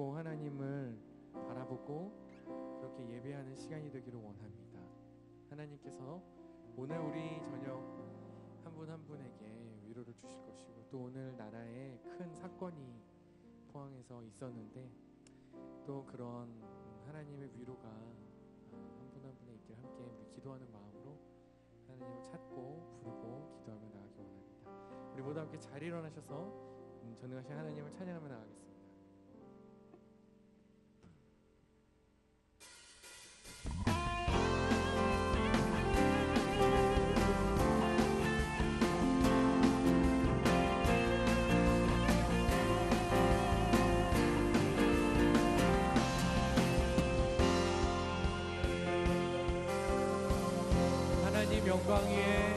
붙잡고 하나님을 바라보고 그렇게 예배하는 시간이 되기를 원합니다. 하나님께서 오늘 우리 저녁 한 분 한 분에게 위로를 주실 것이고, 또 오늘 나라에 큰 사건이 포항에서 있었는데 또 그런 하나님의 위로가 한 분 한 분에 있길 함께 우리 기도하는 마음으로 하나님을 찾고 부르고 기도하며 나가기 원합니다. 우리 모두 함께 잘 일어나셔서 전능하신 하나님을 찬양하며 나가겠습니다. 영광 위에,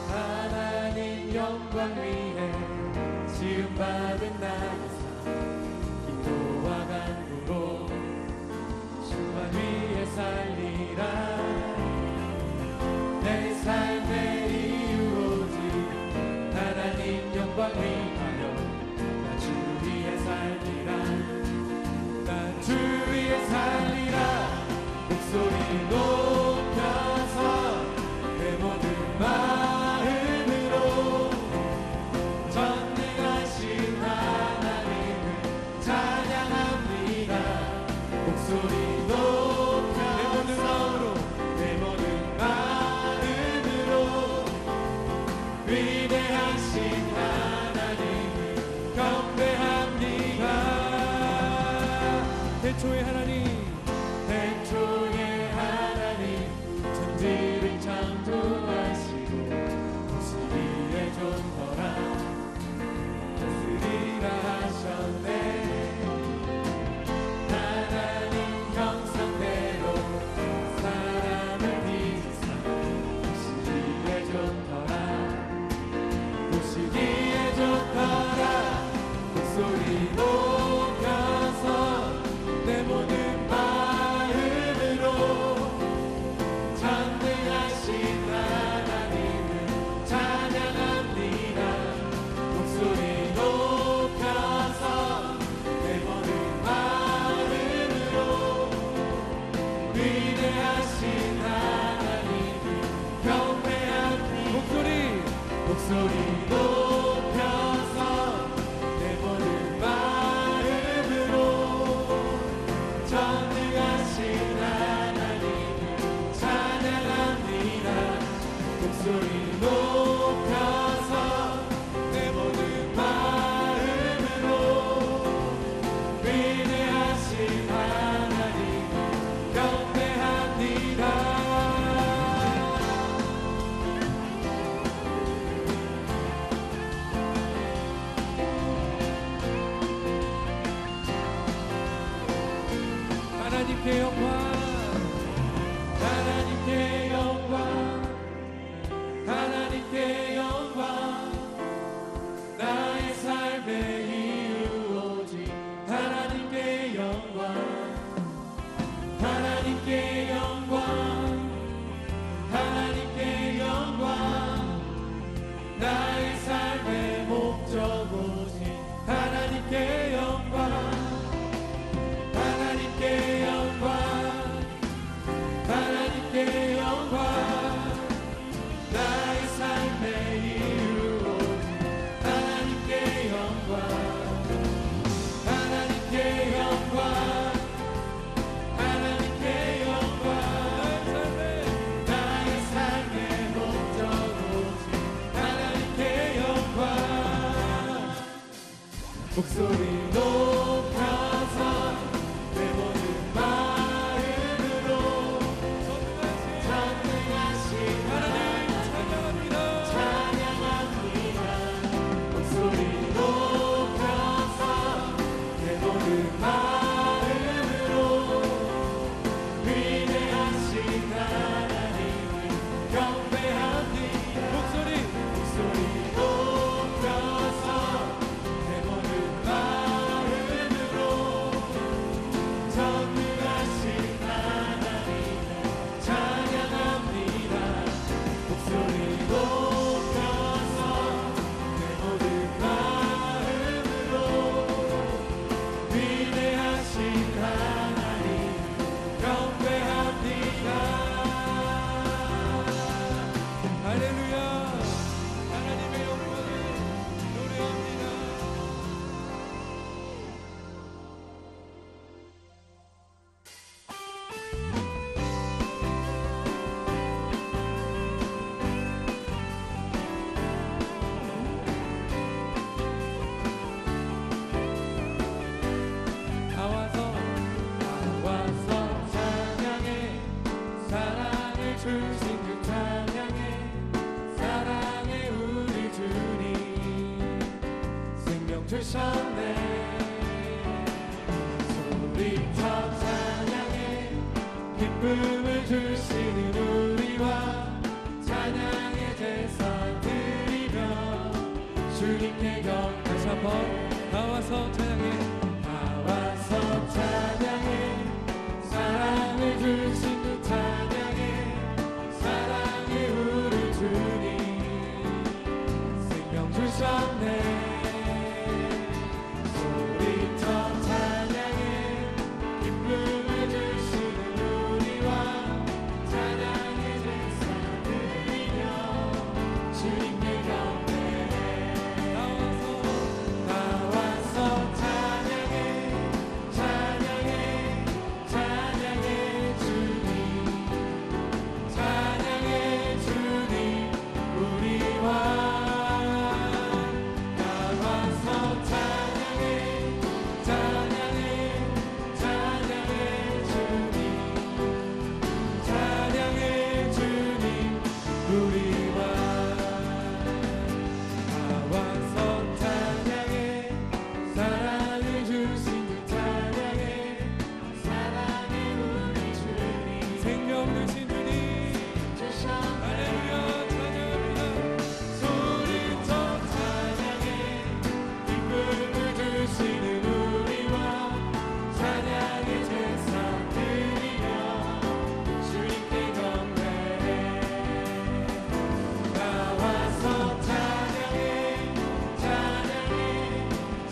하나님 영광 위에 지음받은 나의 삶, 기도와 간구로 주만 위에 살리라. 내 삶의 이유 오직 하나님 영광 위하여 나 주 위에 살리라. 나 주 위에 살리라. 목소리 높여서 내 모든 마음으로 전능하신 하나님을 찬양합니다. 목소리 높여서 내 모든 마음으로 위대하신 하나님을 경배합니다. 태초의 하나님, 태초의 하나님, 천지를 창조하시고 도시리에 존거라 다스리라 하셨네. 하나님 형상대로 사람을 빚으사 도시리에 존거라 도시리에 존거라. 목소리 높여서 내 모든 목소리 높여서 내 모든 마음으로 전능하신 하나님을 찬양합니다. 목소리 높여서 내 모든 마음으로 위대하신 하나님을 경배합니다. 하나님께 영광, 하나님께 영광, 하나님께 영광. 나의 삶의 이유 오직 하나님께 영광, 하나님께 영광, 하나님께 영광. 나의 삶의 목적 오직 하나님께 영광, 하나님께 영광, 하나님께 영광. 나의 삶의 이유 오직 하나님께 영광, 하나님께 영광, 하나님께 영광. 나의 삶의 목적 오직 하나님께 영광. 목소리 높여서 내 모든 마음으로 전능하신 하나님 찬양합니다. 목소리 높여서 내 모든 마음으로 위대하신 하나님을 경배합니다. 목소리 높여서 내 모든 마음으로 기쁨을 주시는 우리와 찬양의 제사 드리며 주님께 다시 한번 나와서 찬양해 나와서 찬양해 사랑을 주신 그 찬양해 사랑의 우리 주님 생명 주셨네 소리쳐 찬양해 기쁨을 주시는 우리와 찬양의 제사 드리며 주님께 경배해 나와서 찬양해 찬양해 찬양해 주님 찬양해 주님 우리와 나와서 찬양해 찬양해 찬양해 주님 찬양해 주님 우리와 나와서 찬양해 사랑을 주신 그 찬양해 사랑의 우리 주님 생명 되신 주님 할렐루야 찬양합니다 소리쳐 찬양해 기쁨을 주시는 우리와 찬양의 제사 드리며 주님께 경배해 나와서 찬양해 찬양해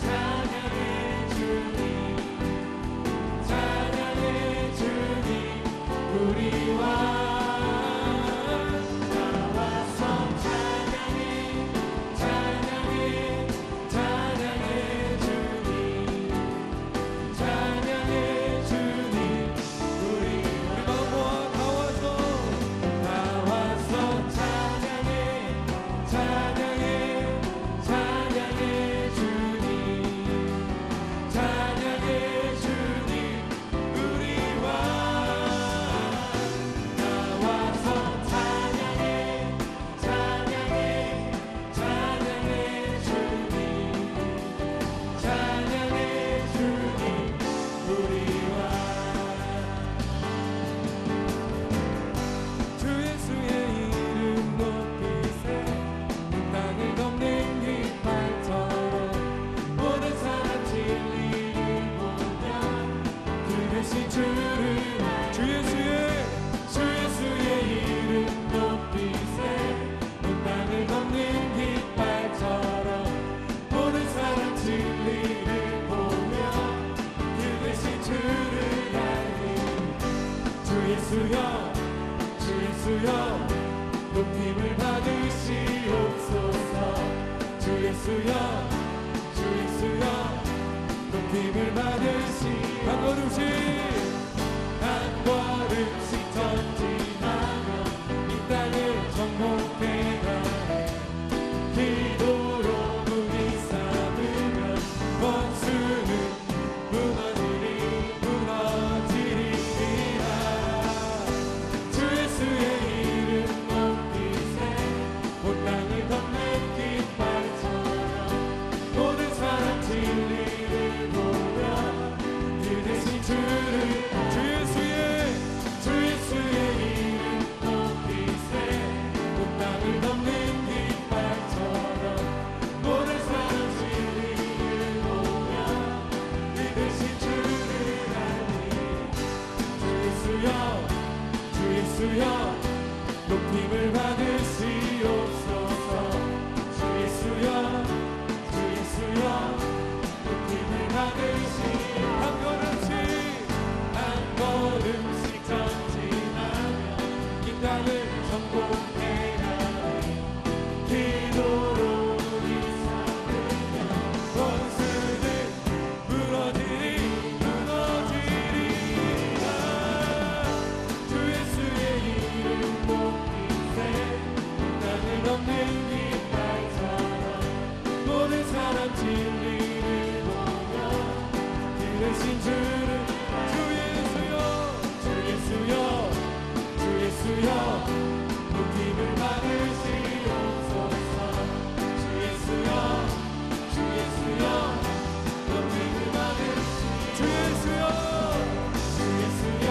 찬양해 주님 찬양해 주님 우리와 나와서 찬양해 찬양해 찬양해 주님 찬양해 주님 우리 마음 모아 나와서 찬양해 찬양해 찬양해 주님 찬양해 주님 우리와 나와서 찬양해 찬양해 찬양해 주님 찬양해 주님 우리와 주 예수의 이름 높이세 땅을 덮는 깃발처럼 모든 사람 진리를 보며 그 대신 주를 주 예수의 이름 높이세 땅을 덮는 깃발처럼 모든 사람 진리를 보며 그 대신 주를 알리 주 예수여 높임을 받으시옵소서 주 예수여 높임을 받으시 한 걸음씩 전진하며 이 땅을 정복해 가네 기도로 문이 삼으면 원수는 무너지리라 주 예수의 이름 높이세 온 땅을 덮는 깃발처럼 모든 사람 진리를 보며 그 대신 주 예수의 이름 높이세 온 땅을 덮는 깃발처럼 모든 사람 진리를 보며 그 대신 주를 알리 주 예수여 높임을 받으시옵소서 주 예수여 높임을 받으시 한 걸음씩 전진하며 이 땅을 정복해 가네 기도로 문이 삼으며 원수들 무너지리라 주 예수의 이름 높이세 땅을 덮는 깃발처럼 모든 사람 진리를 보며 그 대신 주를 주 예수여 높임을 받으시옵소서 주 예수여 높임을 받으시옵소서 주 예수여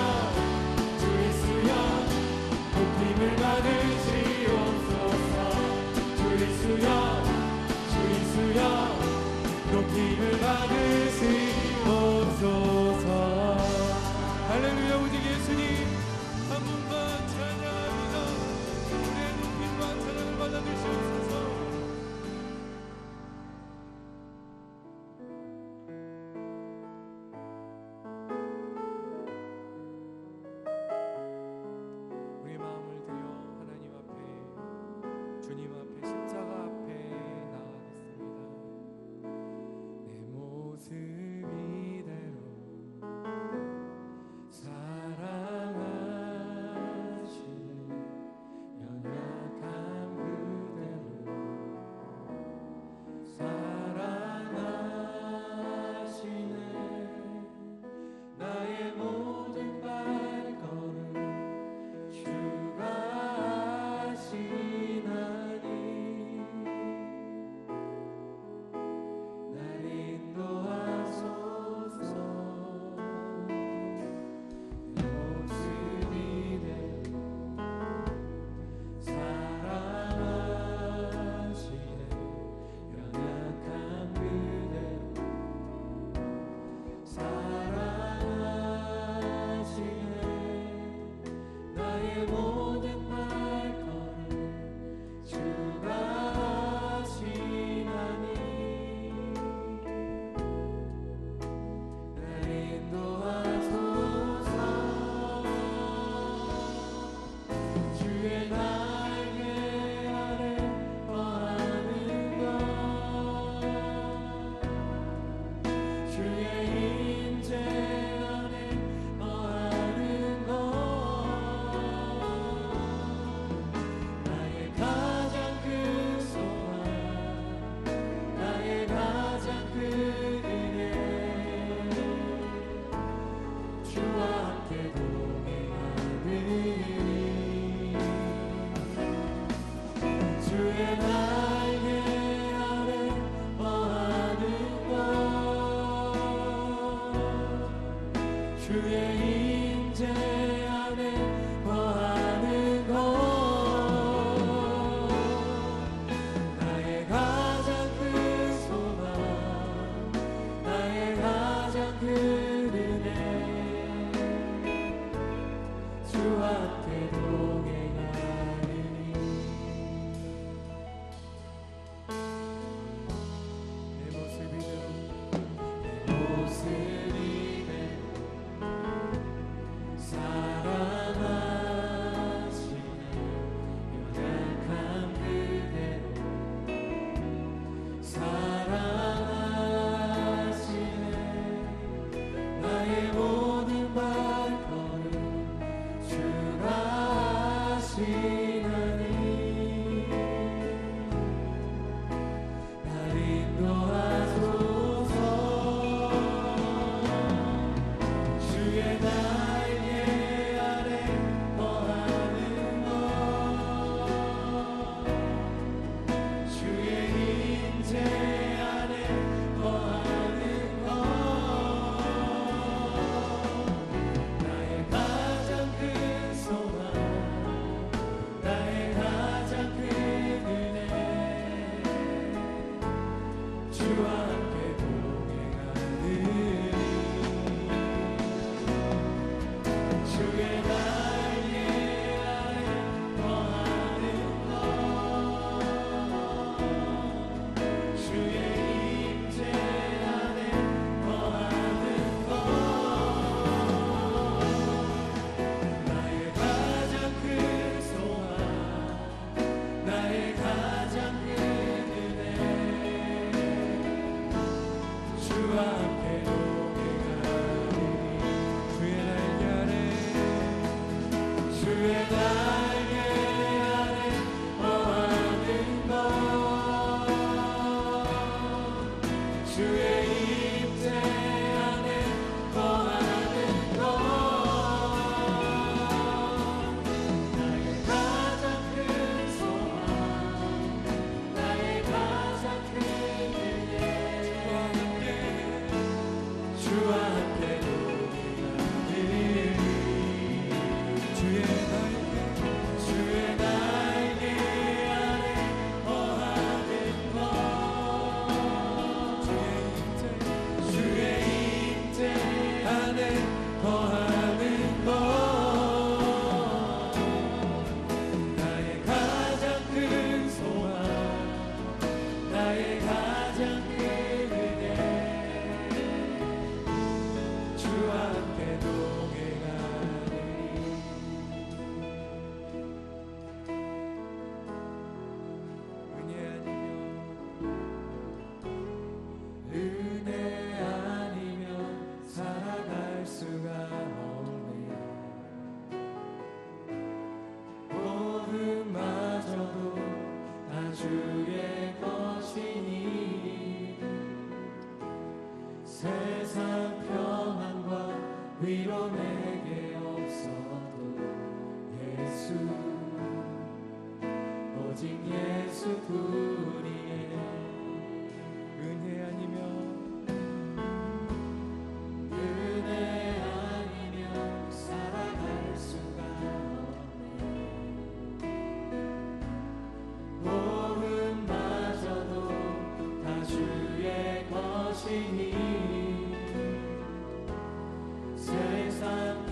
세상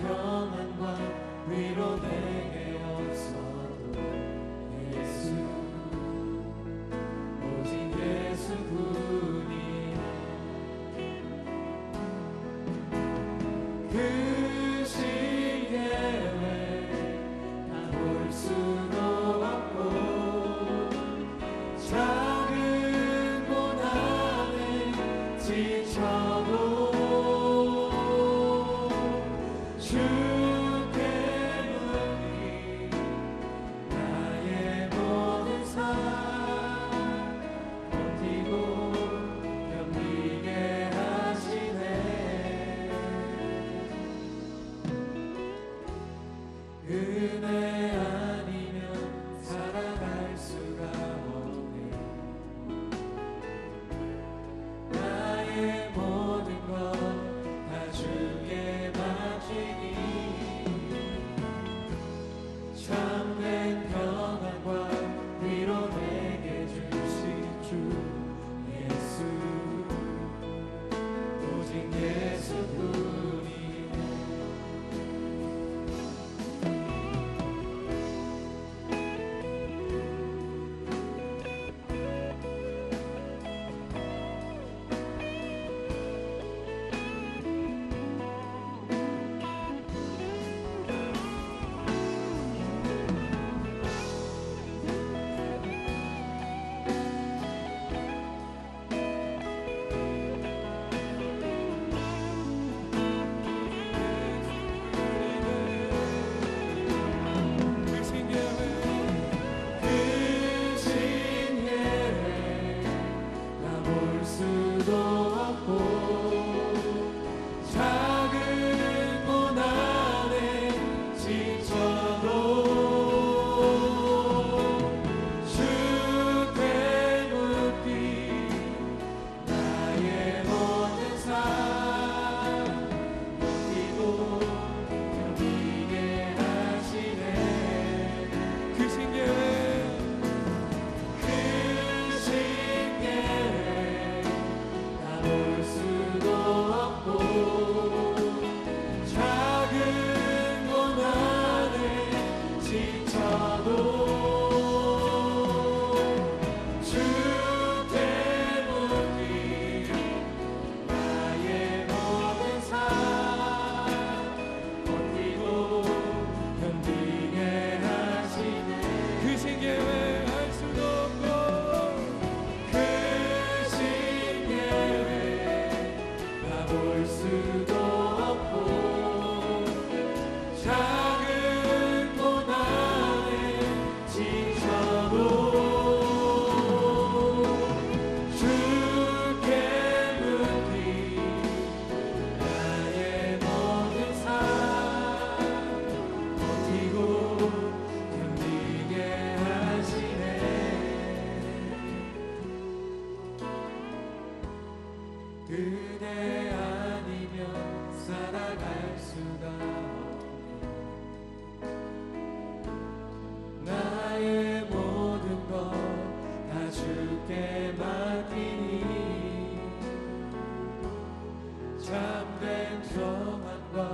참된 평안과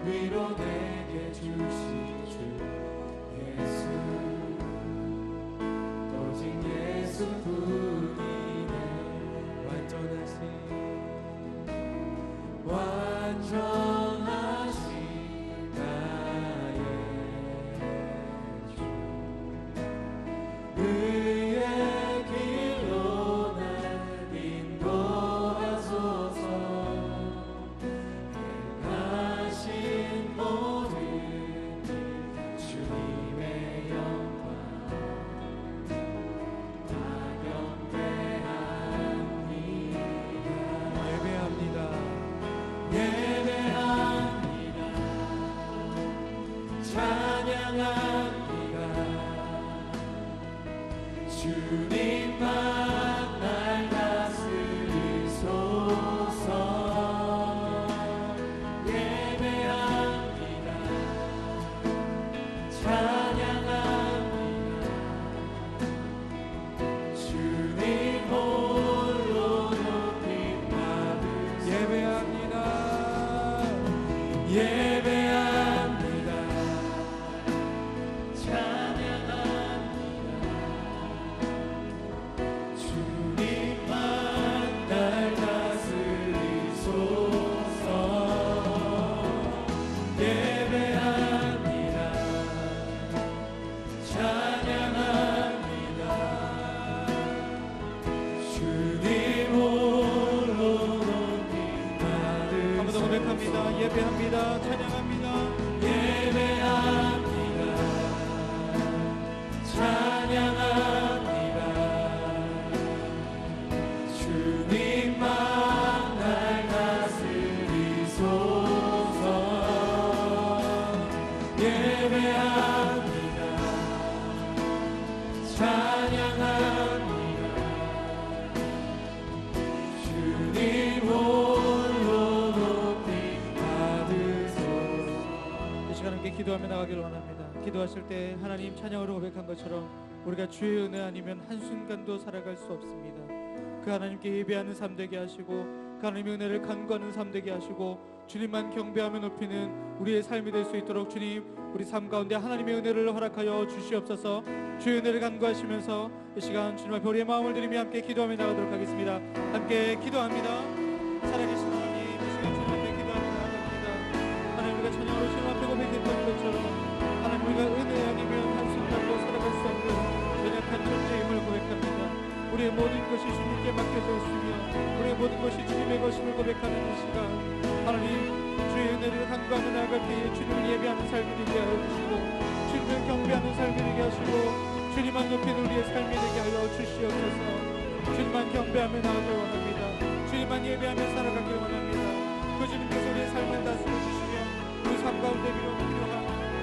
위로 내게 주신 주 예수, 오직 예수뿐이네. 완전하신 나의 주, 의의 길로 날 인도하소서. 행하신 모든 일 주님의 영광 다 경배합니다. 예배합니다. 찬양합니다. 주님만 날 다스리소서. 예배합니다. 찬양합니다. 주님 홀로 높임 받으소서. 예배합니다. 예배합니다. 찬양합니다. 주님만 날 다스리소서. 예배합니다. 찬양합니다. 주님 홀로 높임 받으소서. 한번 더 고백합니다. 예배합니다. 찬양합니다. 예배합니다. 찬양합니다. 주님만 날 다스리소서. 예배합니다. 찬양합니다. 주님 홀로 높임 받으소서. 이 시간 함께 기도하며 나가기를 원합니다. 기도하실 때 하나님 찬양으로 고백한 것처럼 우리가 주의 은혜 아니면 한순간도 살아갈 수 없습니다. 그 하나님께 예배하는 삶 되게 하시고 그 하나님의 은혜를 간구하는 삶 되게 하시고 주님만 경배하며 높이는 우리의 삶이 될 수 있도록 주님 우리 삶 가운데 하나님의 은혜를 허락하여 주시옵소서. 주의 은혜를 간구하시면서 이 시간 주님 앞에 우리의 마음을 드리며 함께 기도하며 나가도록 하겠습니다. 함께 기도합니다. 살아계신 하나님, 이 시간 주님 앞에 기도하며 나갑니다. 하나님, 우리가 찬양으로 주님 앞에 고백했던 것처럼 하나님, 우리가 은혜 아니면 한순간도 살아갈 수 없는 연약한 존재임을 고백합니다. 우리의 모든 것이 주님께 맡겨져 있으며 우리의 모든 것이 주님의 것임을 고백하는 이 시간, 하나님 주의 은혜를 간구하며 나아갈 때에 주님을 예배하는 삶이 되게 하여 주시고 주님을 경배하는 삶이 되게 하시고 주님만 높이는 우리의 삶이 되게 하여 주시옵소서. 주님만 경배하며 나아가길 원합니다. 주님만 예배하며 살아가길 원합니다. 그 주님께서 우리의 삶을 다스려 주시며 그 삶 가운데 필요한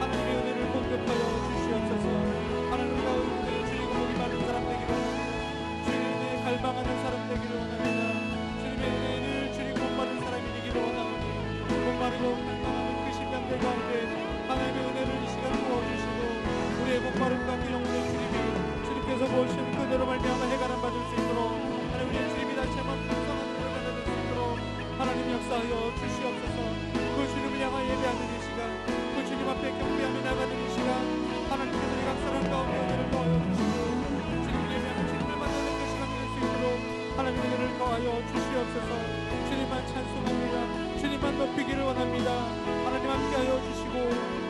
하나님의 은혜를 공급하여 주시옵소서. 하나님, 우리가 주님과 목이 마른 사람 되기를 원합니다. 주님의 은혜에 갈망하는 사람 되기를 원합니다. 주님의 은혜를 주님 목마른 사람이 되기를 원하오니 목마르고 갈망하는 그 시간들 가운데 하나님의 은혜를 이 시간 부어주시고 우리의 목마름과 그 영혼의 주님께서 부어주시는 그대로 말미암아 해가 안 받을 수 있도록 하나님, 우리의 주님이 다시 한번 풍성한 은혜를 받아들 수 있도록 하나님 역사하여 주시옵소서. 그 주님을 향하여 예배하는 이 시간, 그 주님 앞에 경배하며 나가는 이 시간, 하나님께서 각 사람 가운데 은혜를 더하여 주시고 주님을 예배하는 주님을 만나는 그 시간이 될 수 있도록 하나님 은혜를 더하여 주시옵소서. 주님만 찬송합니다. 주님만 높이기를 원합니다. 하나님 함께하여 주시고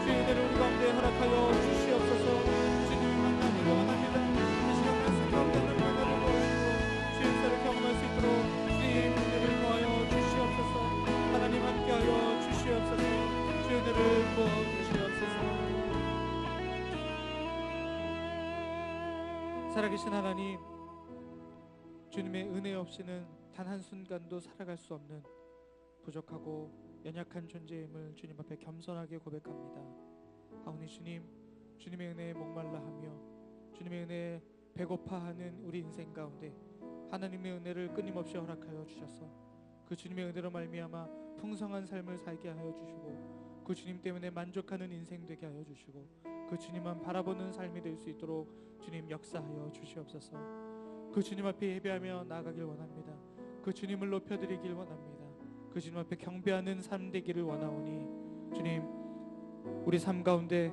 주의 은혜를 우리 가운데 허락하여 주시옵소서. 주님을 만나기를 원합니다. 이 시간 말씀 가운데 하나님 은혜를 더하시고 주의 역사를 경험할 수 있도록 주의 은혜를 더하여 주시옵소서. 하나님 함께하여 주시옵소서. 주의 은혜를 부어 주시옵소서. 살아계신 하나님, 주님의 은혜 없이는 단 한순간도 살아갈 수 없는 부족하고 연약한 존재임을 주님 앞에 겸손하게 고백합니다. 하오니 주님, 주님의 은혜에 목말라하며 주님의 은혜에 배고파하는 우리 인생 가운데 하나님의 은혜를 끊임없이 허락하여 주셔서 그 주님의 은혜로 말미암아 풍성한 삶을 살게 하여 주시고 그 주님 때문에 만족하는 인생 되게 하여 주시고 그 주님만 바라보는 삶이 될 수 있도록 주님 역사하여 주시옵소서. 그 주님 앞에 예배하며 나아가길 원합니다. 그 주님을 높여드리길 원합니다. 그 주님 앞에 경배하는 삶 되기를 원하오니 주님, 우리 삶 가운데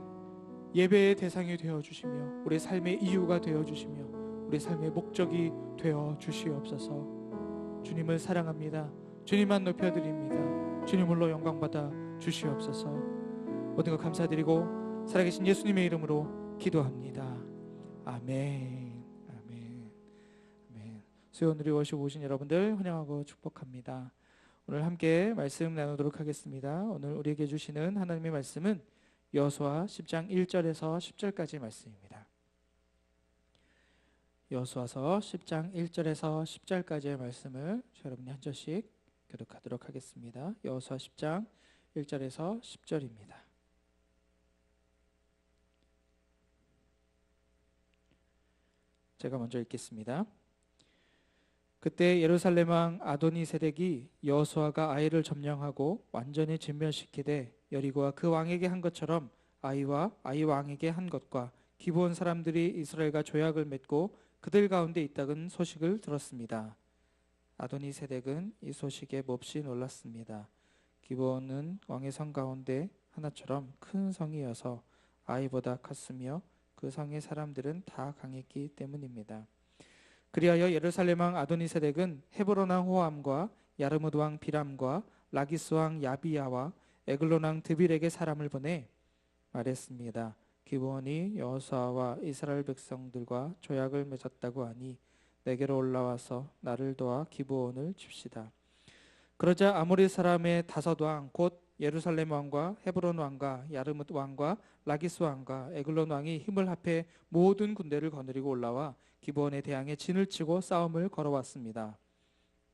예배의 대상이 되어주시며 우리 삶의 이유가 되어주시며 우리 삶의 목적이 되어주시옵소서. 주님을 사랑합니다. 주님만 높여드립니다. 주님을로 영광받아 주시옵소서. 모든 것 감사드리고 살아계신 예수님의 이름으로 기도합니다. 아멘. 아멘. 아멘. 수요일에 워십 오신 여러분들 환영하고 축복합니다. 오늘 함께 말씀 나누도록 하겠습니다. 오늘 우리에게 주시는 하나님의 말씀은 여호수아 10장 1절에서 10절까지 말씀입니다. 여호수아서 10장 1절에서 10절까지의 말씀을 여러분이 한 절씩 교독하도록 하겠습니다. 여호수아 10장 1절에서 10절입니다. 제가 먼저 읽겠습니다. 그때 예루살렘 왕 아도니세덱이 여호수아가 아이를 점령하고 완전히 진멸시키되 여리고와 그 왕에게 한 것처럼 아이와 아이 왕에게 한 것과 기브온 사람들이 이스라엘과 조약을 맺고 그들 가운데 있다는 소식을 들었습니다. 아도니세덱은 이 소식에 몹시 놀랐습니다. 기브온은 왕의 성 가운데 하나처럼 큰 성이어서 아이보다 컸으며 그 성의 사람들은 다 강했기 때문입니다. 그리하여 예루살렘 왕 아도니세덱은 헤브론 왕 호암과 야르뭇 왕 비람과 라기스 왕 야비야와 에글론 왕 드빌에게 사람을 보내 말했습니다. 기브온이 여호수아와 이스라엘 백성들과 조약을 맺었다고 하니 내게로 올라와서 나를 도와 기브온을 칩시다. 그러자 아모리 사람의 다섯 왕 곧 예루살렘 왕과 헤브론 왕과 야르뭇 왕과 라기스 왕과 에글론 왕이 힘을 합해 모든 군대를 거느리고 올라와 기브온에 대항해 진을 치고 싸움을 걸어왔습니다.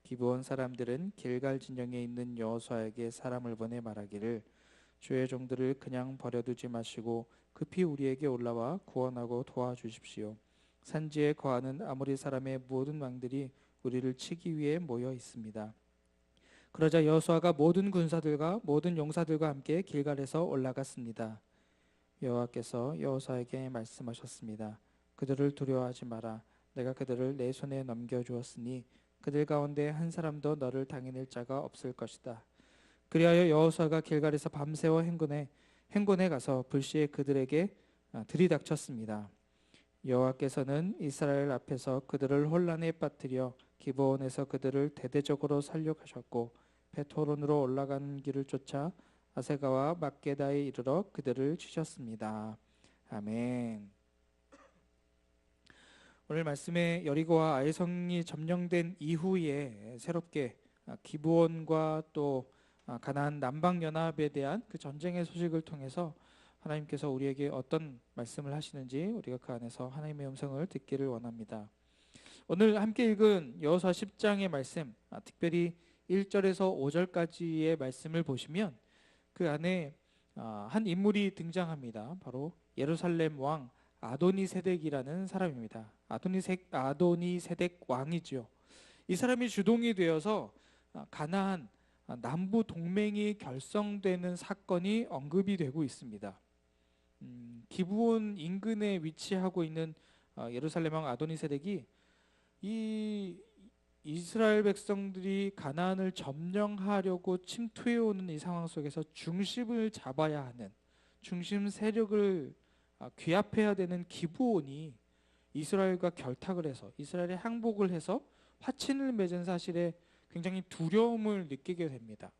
기브온 사람들은 길갈 진영에 있는 여호수아에게 사람을 보내 말하기를 주의 종들을 그냥 버려두지 마시고 급히 우리에게 올라와 구원하고 도와주십시오. 산지에 거하는 아모리 사람의 모든 왕들이 우리를 치기 위해 모여 있습니다. 그러자 여호수아가 모든 군사들과 모든 용사들과 함께 길갈에서 올라갔습니다. 여호와께서 여호수아에게 말씀하셨습니다. 그들을 두려워하지 마라. 내가 그들을 내 손에 넘겨주었으니 그들 가운데 한 사람도 너를 당해낼 자가 없을 것이다. 그리하여 여호수아가 길갈에서 밤새워 행곤에 가서 불시에 그들에게 들이닥쳤습니다. 여호와께서는 이스라엘 앞에서 그들을 혼란에 빠뜨려 기브온에서 그들을 대대적으로 살려가셨고 베토론으로 올라가는 길을 쫓아 아세가와 막게다에 이르러 그들을 치셨습니다. 아멘. 오늘 말씀에 여리고와 아이성이 점령된 이후에 새롭게 기브온과 또 가나안 남방 연합에 대한 그 전쟁의 소식을 통해서 하나님께서 우리에게 어떤 말씀을 하시는지 우리가 그 안에서 하나님의 음성을 듣기를 원합니다. 오늘 함께 읽은 여호수아 10장의 말씀, 특별히 1절에서 5절까지의 말씀을 보시면 그 안에 한 인물이 등장합니다. 바로 예루살렘 왕 아도니세덱이라는 사람입니다. 아도니세덱 왕이죠. 이 사람이 주동이 되어서 가나안 남부 동맹이 결성되는 사건이 언급이 되고 있습니다. 기브온 인근에 위치하고 있는 예루살렘 왕 아도니세덱이 이 이스라엘 백성들이 가나안을 점령하려고 침투해 오는 이 상황 속에서 중심을 잡아야 하는, 중심 세력을 귀합해야 되는 기브온이 이스라엘과 결탁을 해서 이스라엘에 항복을 해서 화친을 맺은 사실에 굉장히 두려움을 느끼게 됩니다.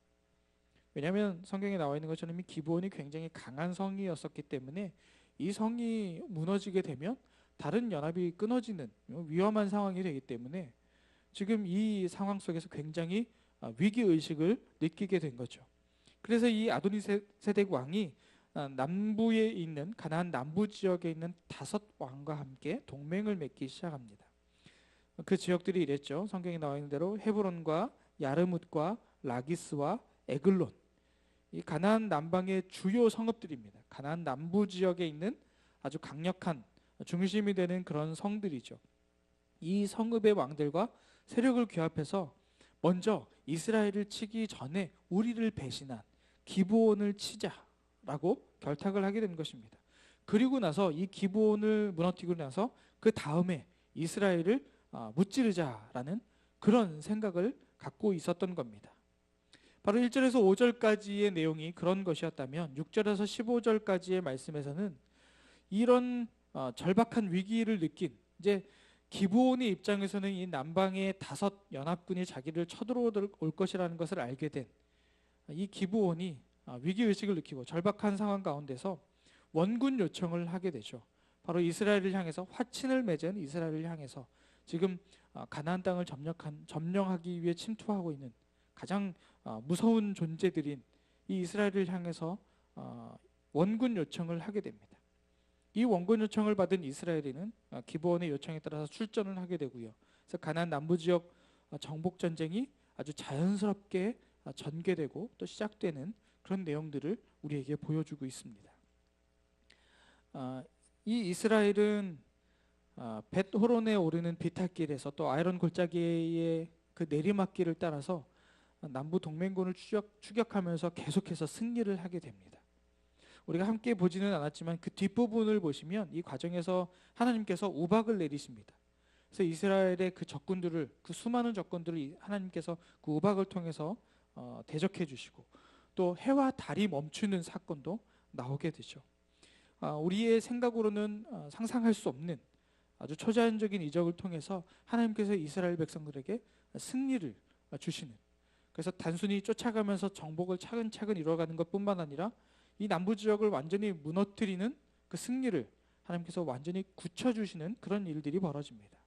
왜냐하면 성경에 나와 있는 것처럼 이 기브온이 굉장히 강한 성이었었기 때문에 이 성이 무너지게 되면 다른 연합이 끊어지는 위험한 상황이 되기 때문에 지금 이 상황 속에서 굉장히 위기의식을 느끼게 된 거죠. 그래서 이 아도니세덱 왕이 남부에 있는 가나안 남부 지역에 있는 다섯 왕과 함께 동맹을 맺기 시작합니다. 그 지역들이 이랬죠. 성경에 나와 있는 대로 헤브론과 야르뭇과 라기스와 에글론, 이 가나안 남방의 주요 성읍들입니다. 가나안 남부 지역에 있는 아주 강력한 중심이 되는 그런 성들이죠. 이 성읍의 왕들과 세력을 규합해서 먼저 이스라엘을 치기 전에 우리를 배신한 기브온을 치자라고 결탁을 하게 된 것입니다. 그리고 나서 이 기브온을 무너뜨리고 나서 그 다음에 이스라엘을 무찌르자라는 그런 생각을 갖고 있었던 겁니다. 바로 1절에서 5절까지의 내용이 그런 것이었다면 6절에서 15절까지의 말씀에서는 이런 절박한 위기를 느낀 이제 기브온의 입장에서는 이 남방의 5 연합군이 자기를 쳐들어올 것이라는 것을 알게 된 이 기브온이 위기의식을 느끼고 절박한 상황 가운데서 원군 요청을 하게 되죠. 바로 이스라엘을 향해서 화친을 맺은 이스라엘을 향해서 지금 가나안 땅을 점령하기 위해 침투하고 있는 가장 무서운 존재들인 이 이스라엘을 향해서 원군 요청을 하게 됩니다. 이 원군 요청을 받은 이스라엘은 기브온의 요청에 따라서 출전을 하게 되고요. 그래서 가나안 남부 지역 정복 전쟁이 아주 자연스럽게 전개되고 또 시작되는 그런 내용들을 우리에게 보여주고 있습니다. 이 이스라엘은 벳호론에 오르는 비탈길에서 또 아이론 골짜기의 그 내리막길을 따라서 남부 동맹군을 추격하면서 계속해서 승리를 하게 됩니다. 우리가 함께 보지는 않았지만 그 뒷부분을 보시면 이 과정에서 하나님께서 우박을 내리십니다. 그래서 이스라엘의 그 적군들을, 그 수많은 적군들을 하나님께서 그 우박을 통해서 대적해 주시고 또 해와 달이 멈추는 사건도 나오게 되죠. 우리의 생각으로는 상상할 수 없는 아주 초자연적인 이적을 통해서 하나님께서 이스라엘 백성들에게 승리를 주시는, 그래서 단순히 쫓아가면서 정복을 차근차근 이루어가는 것뿐만 아니라 이 남부 지역을 완전히 무너뜨리는 그 승리를 하나님께서 완전히 굳혀주시는 그런 일들이 벌어집니다.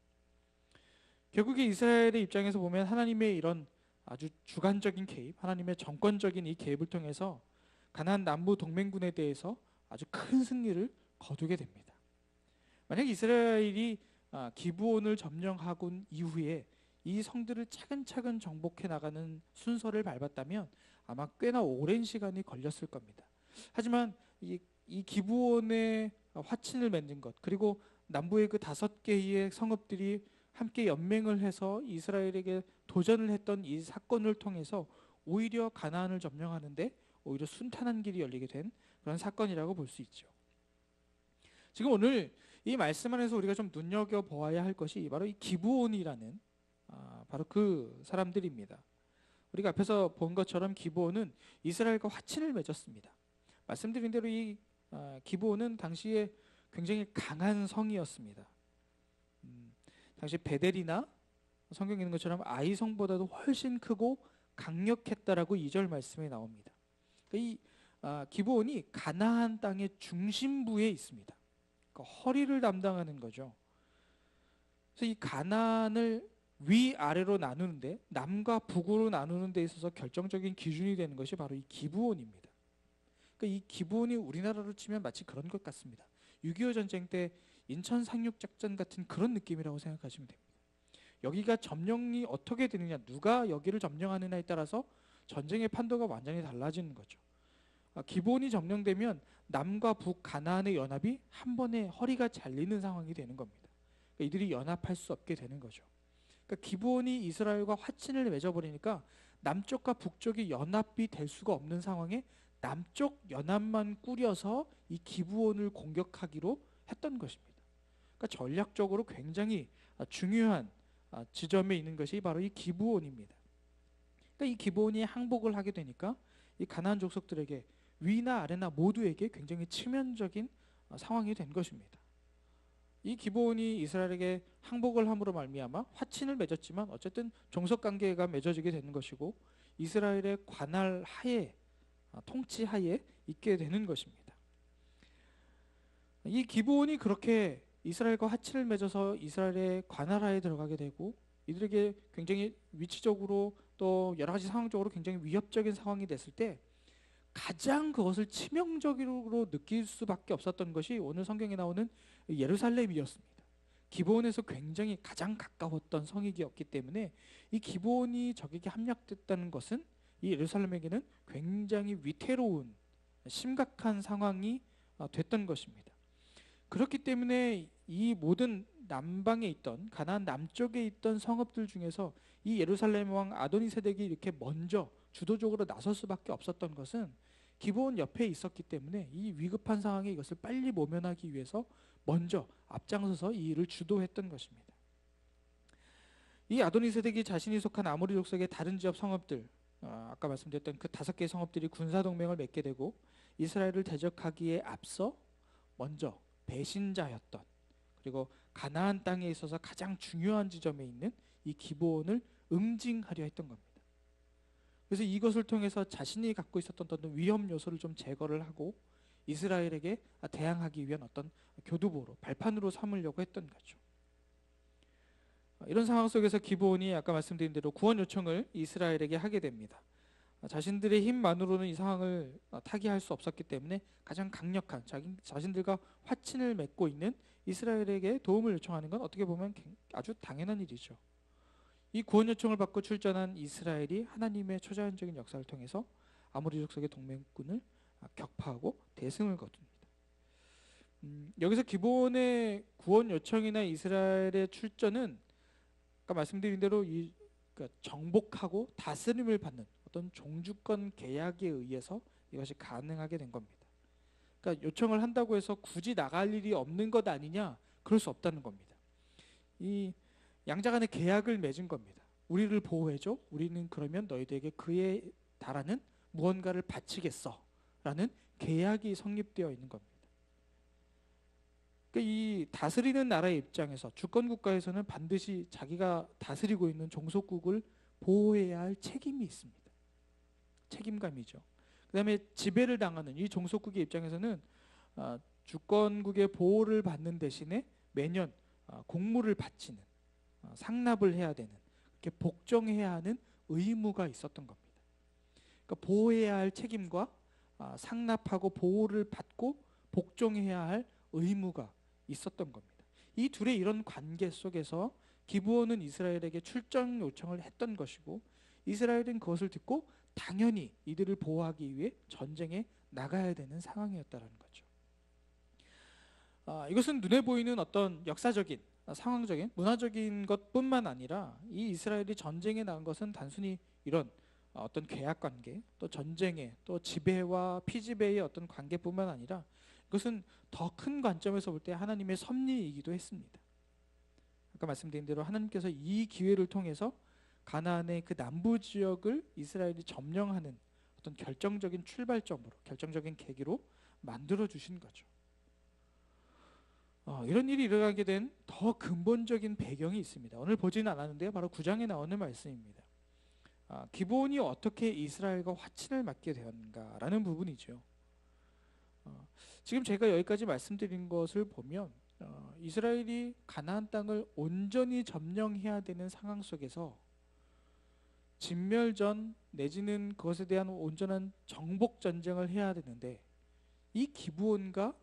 결국에 이스라엘의 입장에서 보면 하나님의 이런 아주 주관적인 개입, 하나님의 정권적인 이 개입을 통해서 가나안 남부 동맹군에 대해서 아주 큰 승리를 거두게 됩니다. 만약 이스라엘이 기브온을 점령하고 이후에 이 성들을 차근차근 정복해 나가는 순서를 밟았다면 아마 꽤나 오랜 시간이 걸렸을 겁니다. 하지만 이 기브온의 화친을 맺는 것, 그리고 남부의 그 5개의 성읍들이 함께 연맹을 해서 이스라엘에게 도전을 했던 이 사건을 통해서 오히려 가나안을 점령하는데 오히려 순탄한 길이 열리게 된 그런 사건이라고 볼 수 있죠. 지금 오늘 이 말씀 안에서 우리가 좀 눈여겨보아야 할 것이 바로 이 기브온이라는 바로 그 사람들입니다. 우리가 앞에서 본 것처럼 기브온은 이스라엘과 화친을 맺었습니다. 말씀드린 대로 이 기브온은 당시에 굉장히 강한 성이었습니다. 당시 베델이나 성경에 있는 것처럼 아이 성보다도 훨씬 크고 강력했다라고 2절 말씀에 나옵니다. 이 기브온이 가나안 땅의 중심부에 있습니다. 그러니까 허리를 담당하는 거죠. 그래서 이 가나안을 위아래로 나누는데, 남과 북으로 나누는 데 있어서 결정적인 기준이 되는 것이 바로 이 기브온입니다. 그러니까 이 기브온이 우리나라로 치면 마치 그런 것 같습니다. 6.25 전쟁 때 인천 상륙작전 같은 그런 느낌이라고 생각하시면 됩니다. 여기가 점령이 어떻게 되느냐, 누가 여기를 점령하느냐에 따라서 전쟁의 판도가 완전히 달라지는 거죠. 기브온이 점령되면 남과 북 가나안의 연합이 한 번에 허리가 잘리는 상황이 되는 겁니다. 그러니까 이들이 연합할 수 없게 되는 거죠. 그러니까 기브온이 이스라엘과 화친을 맺어버리니까 남쪽과 북쪽이 연합이 될 수가 없는 상황에 남쪽 연합만 꾸려서 이 기브온을 공격하기로 했던 것입니다. 그러니까 전략적으로 굉장히 중요한 지점에 있는 것이 바로 이 기브온입니다. 그러니까 이 기브온이 항복을 하게 되니까 이 가나안 족속들에게 위나 아래나 모두에게 굉장히 치명적인 상황이 된 것입니다. 이 기브온이 이스라엘에게 항복을 함으로 말미암아 화친을 맺었지만 어쨌든 종속관계가 맺어지게 되는 것이고 이스라엘의 관할 하에, 통치 하에 있게 되는 것입니다. 이 기브온이 그렇게 이스라엘과 화친을 맺어서 이스라엘의 관할하에 들어가게 되고 이들에게 굉장히 위치적으로 또 여러 가지 상황적으로 굉장히 위협적인 상황이 됐을 때 가장 그것을 치명적으로 느낄 수밖에 없었던 것이 오늘 성경에 나오는 예루살렘이었습니다. 기브온에서 굉장히 가장 가까웠던 성이었기 때문에 이 기브온이 적에게 함락됐다는 것은 이 예루살렘에게는 굉장히 위태로운 심각한 상황이 됐던 것입니다. 그렇기 때문에 이 모든 남방에 있던 가나안 남쪽에 있던 성읍들 중에서 이 예루살렘 왕 아도니세덱이 이렇게 먼저 주도적으로 나설 수밖에 없었던 것은 기브온 옆에 있었기 때문에 이 위급한 상황에 이것을 빨리 모면하기 위해서 먼저 앞장서서 이 일을 주도했던 것입니다. 이 아도니세덱이 자신이 속한 아모리 족속의 다른 지역 성읍들, 아까 말씀드렸던 그 5개의 성읍들이 군사동맹을 맺게 되고 이스라엘을 대적하기에 앞서 먼저 배신자였던, 그리고 가나안 땅에 있어서 가장 중요한 지점에 있는 이 기브온을 응징하려 했던 겁니다. 그래서 이것을 통해서 자신이 갖고 있었던 어떤 위험 요소를 좀 제거를 하고 이스라엘에게 대항하기 위한 어떤 교두보로, 발판으로 삼으려고 했던 거죠. 이런 상황 속에서 기브온이 아까 말씀드린 대로 구원 요청을 이스라엘에게 하게 됩니다. 자신들의 힘만으로는 이 상황을 타개할 수 없었기 때문에 가장 강력한 자신들과 화친을 맺고 있는 이스라엘에게 도움을 요청하는 건 어떻게 보면 아주 당연한 일이죠. 이 구원 요청을 받고 출전한 이스라엘이 하나님의 초자연적인 역사를 통해서 아모리 족속의 동맹군을 격파하고 대승을 거둡니다. 여기서 기본의 구원 요청이나 이스라엘의 출전은 아까 말씀드린 대로 그러니까 정복하고 다스림을 받는 어떤 종주권 계약에 의해서 이것이 가능하게 된 겁니다. 그러니까 요청을 한다고 해서 굳이 나갈 일이 없는 것 아니냐? 그럴 수 없다는 겁니다. 이 양자 간의 계약을 맺은 겁니다. 우리를 보호해줘. 우리는 그러면 너희들에게 그에 달하는 무언가를 바치겠어. 라는 계약이 성립되어 있는 겁니다. 그러니까 이 다스리는 나라의 입장에서 주권 국가에서는 반드시 자기가 다스리고 있는 종속국을 보호해야 할 책임이 있습니다. 책임감이죠. 그 다음에 지배를 당하는 이 종속국의 입장에서는 주권국의 보호를 받는 대신에 매년 공물을 바치는, 상납을 해야 되는, 이렇게 복종해야 하는 의무가 있었던 겁니다. 그러니까 보호해야 할 책임과 상납하고 보호를 받고 복종해야 할 의무가 있었던 겁니다. 이 둘의 이런 관계 속에서 기브온은 이스라엘에게 출정 요청을 했던 것이고 이스라엘은 그것을 듣고 당연히 이들을 보호하기 위해 전쟁에 나가야 되는 상황이었다는 거죠. 이것은 눈에 보이는 어떤 역사적인, 상황적인, 문화적인 것뿐만 아니라 이 이스라엘이 전쟁에 나간 것은 단순히 이런 어떤 계약 관계, 또 전쟁의, 또 지배와 피지배의 어떤 관계뿐만 아니라 그것은 더 큰 관점에서 볼 때 하나님의 섭리이기도 했습니다. 아까 말씀드린 대로 하나님께서 이 기회를 통해서 가나안의 그 남부 지역을 이스라엘이 점령하는 어떤 결정적인 출발점으로, 결정적인 계기로 만들어 주신 거죠. 이런 일이 일어나게 된 더 근본적인 배경이 있습니다. 오늘 보지는 않았는데요, 바로 9장에 나오는 말씀입니다. 기브온이 어떻게 이스라엘과 화친을 맺게 되었는가라는 부분이죠. 지금 제가 여기까지 말씀드린 것을 보면 이스라엘이 가나안 땅을 온전히 점령해야 되는 상황 속에서 진멸전 내지는 그것에 대한 온전한 정복 전쟁을 해야 되는데 이 기브온과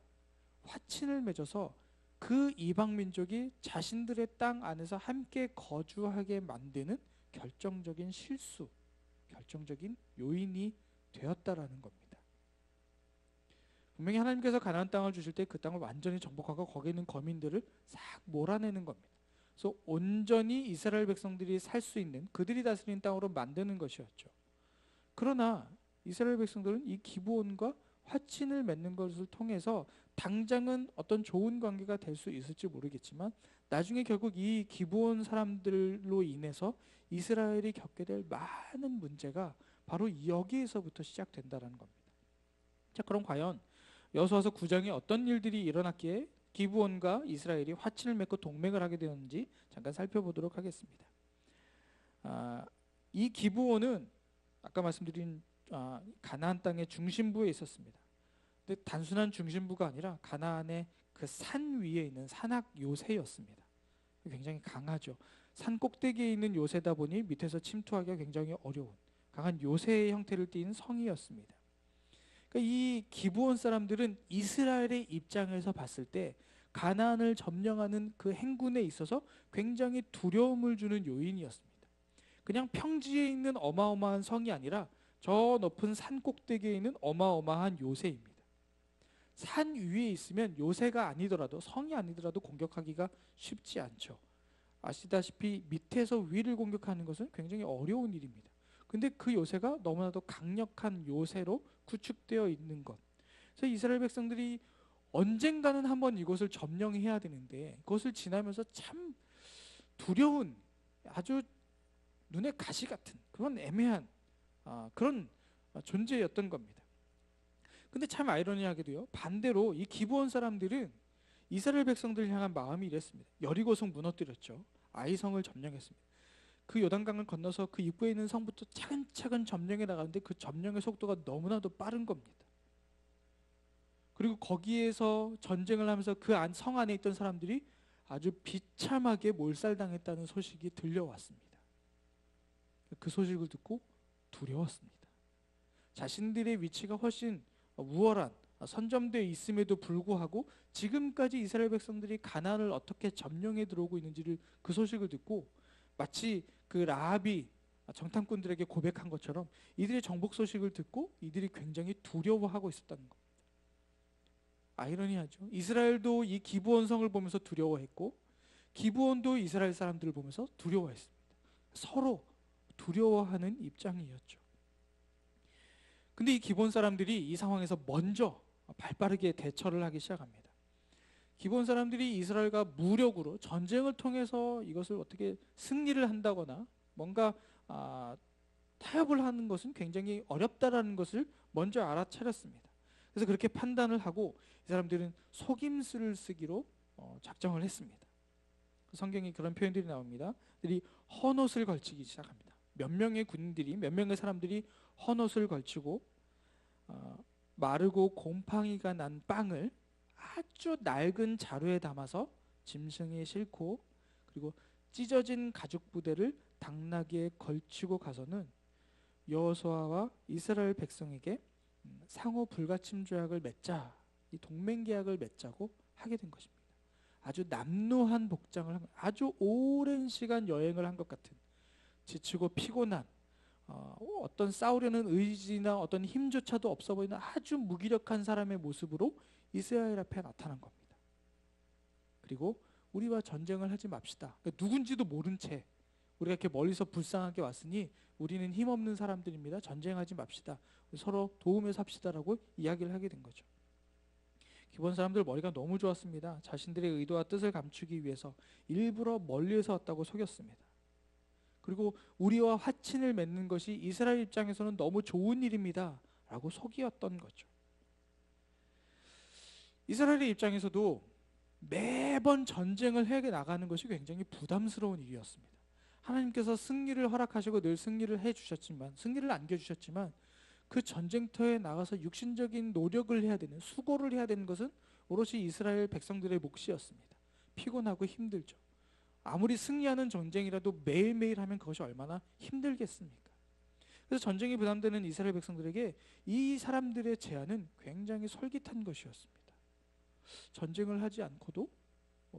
화친을 맺어서 그 이방 민족이 자신들의 땅 안에서 함께 거주하게 만드는 결정적인 실수, 결정적인 요인이 되었다라는 겁니다. 분명히 하나님께서 가나안 땅을 주실 때 그 땅을 완전히 정복하고 거기 있는 거민들을 싹 몰아내는 겁니다. 그래서 온전히 이스라엘 백성들이 살 수 있는, 그들이 다스리는 땅으로 만드는 것이었죠. 그러나 이스라엘 백성들은 이 기브온과 화친을 맺는 것을 통해서 당장은 어떤 좋은 관계가 될 수 있을지 모르겠지만 나중에 결국 이 기브온 사람들로 인해서 이스라엘이 겪게 될 많은 문제가 바로 여기에서부터 시작된다는 겁니다. 자, 그럼 과연 여호수아서 9장에 어떤 일들이 일어났기에 기브온과 이스라엘이 화친을 맺고 동맹을 하게 되었는지 잠깐 살펴보도록 하겠습니다. 이 기브온은 아까 말씀드린 가나안 땅의 중심부에 있었습니다. 근데 단순한 중심부가 아니라 가나안의 그 산 위에 있는 산악 요새였습니다. 굉장히 강하죠. 산 꼭대기에 있는 요새다 보니 밑에서 침투하기가 굉장히 어려운 강한 요새의 형태를 띠는 성이었습니다. 그러니까 이 기브온 사람들은 이스라엘의 입장에서 봤을 때 가나안을 점령하는 그 행군에 있어서 굉장히 두려움을 주는 요인이었습니다. 그냥 평지에 있는 어마어마한 성이 아니라 저 높은 산 꼭대기에 있는 어마어마한 요새입니다. 산 위에 있으면 요새가 아니더라도, 성이 아니더라도 공격하기가 쉽지 않죠. 아시다시피 밑에서 위를 공격하는 것은 굉장히 어려운 일입니다. 근데 그 요새가 너무나도 강력한 요새로 구축되어 있는 것. 그래서 이스라엘 백성들이 언젠가는 한번 이곳을 점령해야 되는데 그것을 지나면서 참 두려운, 아주 눈에 가시 같은 그런 애매한 그런 존재였던 겁니다. 근데 참 아이러니하게도요, 반대로 이 기브온 사람들은 이스라엘 백성들을 향한 마음이 이랬습니다. 여리고성 무너뜨렸죠. 아이성을 점령했습니다. 그 요단강을 건너서 그 입구에 있는 성부터 차근차근 점령해 나가는데 그 점령의 속도가 너무나도 빠른 겁니다. 그리고 거기에서 전쟁을 하면서 그 성 안에 있던 사람들이 아주 비참하게 몰살당했다는 소식이 들려왔습니다. 그 소식을 듣고 두려웠습니다. 자신들의 위치가 훨씬 우월한 선점되어 있음에도 불구하고 지금까지 이스라엘 백성들이 가나안을 어떻게 점령해 들어오고 있는지를 그 소식을 듣고 마치 그 라합이 정탐꾼들에게 고백한 것처럼 이들의 정복 소식을 듣고 이들이 굉장히 두려워하고 있었다는 겁니다. 아이러니하죠. 이스라엘도 이 기브온 성을 보면서 두려워했고 기브온도 이스라엘 사람들을 보면서 두려워했습니다. 서로 두려워하는 입장이었죠. 근데 이 기브온 사람들이 이 상황에서 먼저 발빠르게 대처를 하기 시작합니다. 기브온 사람들이 이스라엘과 무력으로 전쟁을 통해서 이것을 어떻게 승리를 한다거나 뭔가 타협을 하는 것은 굉장히 어렵다라는 것을 먼저 알아차렸습니다. 그래서 그렇게 판단을 하고 이 사람들은 속임수를 쓰기로 작정을 했습니다. 성경에 그런 표현들이 나옵니다. 그들이 헌옷을 걸치기 시작합니다. 몇 명의 군인들이, 몇 명의 사람들이 헌옷을 걸치고 마르고 곰팡이가 난 빵을 아주 낡은 자루에 담아서 짐승에 싣고 그리고 찢어진 가죽 부대를 당나귀에 걸치고 가서는 여호수아와 이스라엘 백성에게 상호 불가침 조약을 맺자, 이 동맹 계약을 맺자고 하게 된 것입니다. 아주 남루한 복장을 한, 아주 오랜 시간 여행을 한 것 같은 지치고 피곤한 어떤 싸우려는 의지나 어떤 힘조차도 없어 보이는 아주 무기력한 사람의 모습으로 이스라엘 앞에 나타난 겁니다. 그리고 우리와 전쟁을 하지 맙시다. 그러니까 누군지도 모른 채 우리가 이렇게 멀리서 불쌍하게 왔으니 우리는 힘없는 사람들입니다. 전쟁하지 맙시다. 서로 도우며 삽시다라고 이야기를 하게 된 거죠. 기본 사람들 머리가 너무 좋았습니다. 자신들의 의도와 뜻을 감추기 위해서 일부러 멀리에서 왔다고 속였습니다. 그리고 우리와 화친을 맺는 것이 이스라엘 입장에서는 너무 좋은 일입니다 라고 속이었던 거죠. 이스라엘의 입장에서도 매번 전쟁을 해 나가는 것이 굉장히 부담스러운 일이었습니다. 하나님께서 승리를 허락하시고 늘 승리를 해주셨지만, 승리를 안겨주셨지만 그 전쟁터에 나가서 육신적인 노력을 해야 되는, 수고를 해야 되는 것은 오롯이 이스라엘 백성들의 몫이었습니다. 피곤하고 힘들죠. 아무리 승리하는 전쟁이라도 매일매일 하면 그것이 얼마나 힘들겠습니까? 그래서 전쟁이 부담되는 이스라엘 백성들에게 이 사람들의 제안은 굉장히 솔깃한 것이었습니다. 전쟁을 하지 않고도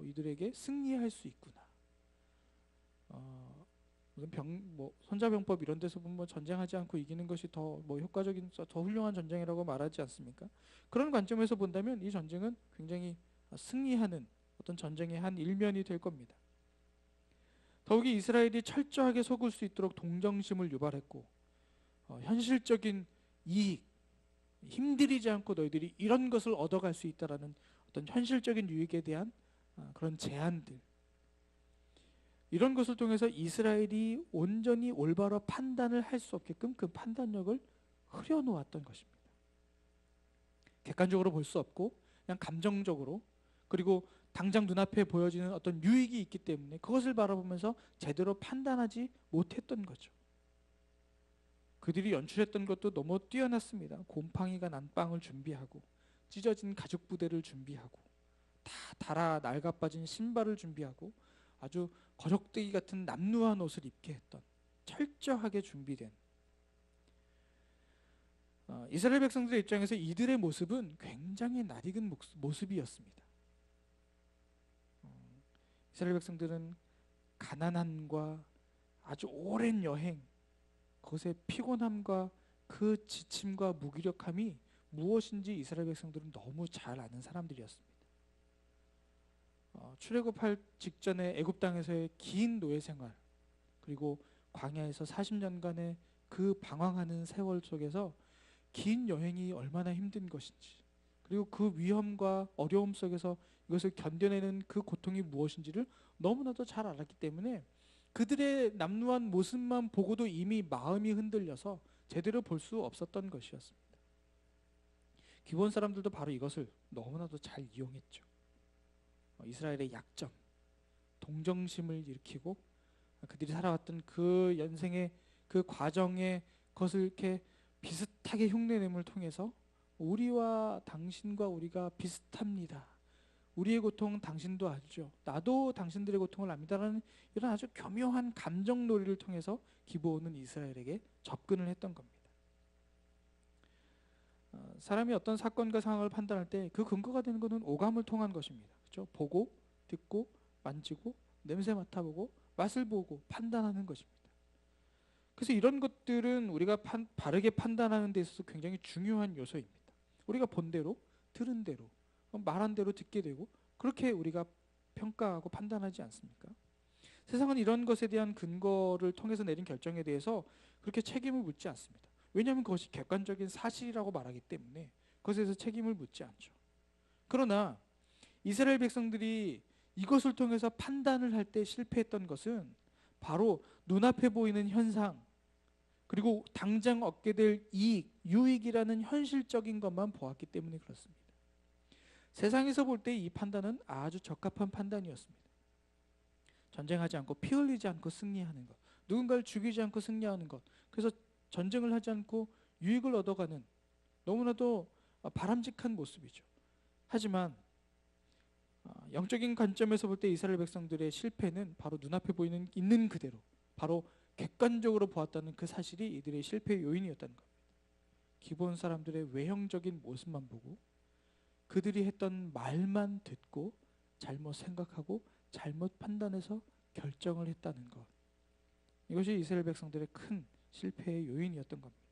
이들에게 승리할 수 있구나. 무슨 손자병법 이런 데서 보면 전쟁하지 않고 이기는 것이 더 효과적인, 더 훌륭한 전쟁이라고 말하지 않습니까? 그런 관점에서 본다면 이 전쟁은 굉장히 승리하는 어떤 전쟁의 한 일면이 될 겁니다. 더욱이 이스라엘이 철저하게 속을 수 있도록 동정심을 유발했고 현실적인 이익, 힘들이지 않고 너희들이 이런 것을 얻어갈 수 있다라는 어떤 현실적인 유익에 대한 그런 제안들, 이런 것을 통해서 이스라엘이 온전히 올바로 판단을 할 수 없게끔 그 판단력을 흐려놓았던 것입니다. 객관적으로 볼 수 없고 그냥 감정적으로, 그리고 당장 눈앞에 보여지는 어떤 유익이 있기 때문에 그것을 바라보면서 제대로 판단하지 못했던 거죠. 그들이 연출했던 것도 너무 뛰어났습니다. 곰팡이가 난 빵을 준비하고 찢어진 가죽 부대를 준비하고 다 달아 낡아빠진 신발을 준비하고 아주 거적대기 같은 남루한 옷을 입게 했던, 철저하게 준비된 이스라엘 백성들의 입장에서 이들의 모습은 굉장히 낯익은 모습이었습니다. 이스라엘 백성들은 가난함과 아주 오랜 여행, 그것의 피곤함과 그 지침과 무기력함이 무엇인지 이스라엘 백성들은 너무 잘 아는 사람들이었습니다. 출애굽할 직전에 애굽 땅에서의 긴 노예 생활, 그리고 광야에서 40년간의 그 방황하는 세월 속에서 긴 여행이 얼마나 힘든 것인지, 그리고 그 위험과 어려움 속에서 이것을 견뎌내는 그 고통이 무엇인지를 너무나도 잘 알았기 때문에 그들의 남루한 모습만 보고도 이미 마음이 흔들려서 제대로 볼 수 없었던 것이었습니다. 기브온 사람들도 바로 이것을 너무나도 잘 이용했죠. 이스라엘의 약점, 동정심을 일으키고 그들이 살아왔던 그 연생의 그 과정의 것을 이렇게 비슷하게 흉내냄을 통해서 우리와 당신과 우리가 비슷합니다. 우리의 고통 당신도 알죠. 나도 당신들의 고통을 압니다라는 이런 아주 교묘한 감정놀이를 통해서 기브온은 이스라엘에게 접근을 했던 겁니다. 사람이 어떤 사건과 상황을 판단할 때 그 근거가 되는 것은 오감을 통한 것입니다. 그렇죠? 보고, 듣고, 만지고, 냄새 맡아보고, 맛을 보고 판단하는 것입니다. 그래서 이런 것들은 우리가 바르게 판단하는 데 있어서 굉장히 중요한 요소입니다. 우리가 본 대로, 들은 대로, 말한 대로 듣게 되고 그렇게 우리가 평가하고 판단하지 않습니까? 세상은 이런 것에 대한 근거를 통해서 내린 결정에 대해서 그렇게 책임을 묻지 않습니다. 왜냐하면 그것이 객관적인 사실이라고 말하기 때문에 그것에 대해서 책임을 묻지 않죠. 그러나 이스라엘 백성들이 이것을 통해서 판단을 할 때 실패했던 것은 바로 눈앞에 보이는 현상 그리고 당장 얻게 될 이익, 유익이라는 현실적인 것만 보았기 때문에 그렇습니다. 세상에서 볼 때 이 판단은 아주 적합한 판단이었습니다. 전쟁하지 않고 피 흘리지 않고 승리하는 것, 누군가를 죽이지 않고 승리하는 것, 그래서 전쟁을 하지 않고 유익을 얻어가는 너무나도 바람직한 모습이죠. 하지만 영적인 관점에서 볼 때 이스라엘 백성들의 실패는 바로 눈앞에 보이는 있는 그대로 바로 객관적으로 보았다는 그 사실이 이들의 실패의 요인이었다는 겁니다. 기브온 사람들의 외형적인 모습만 보고 그들이 했던 말만 듣고 잘못 생각하고 잘못 판단해서 결정을 했다는 것, 이것이 이스라엘 백성들의 큰 실패의 요인이었던 겁니다.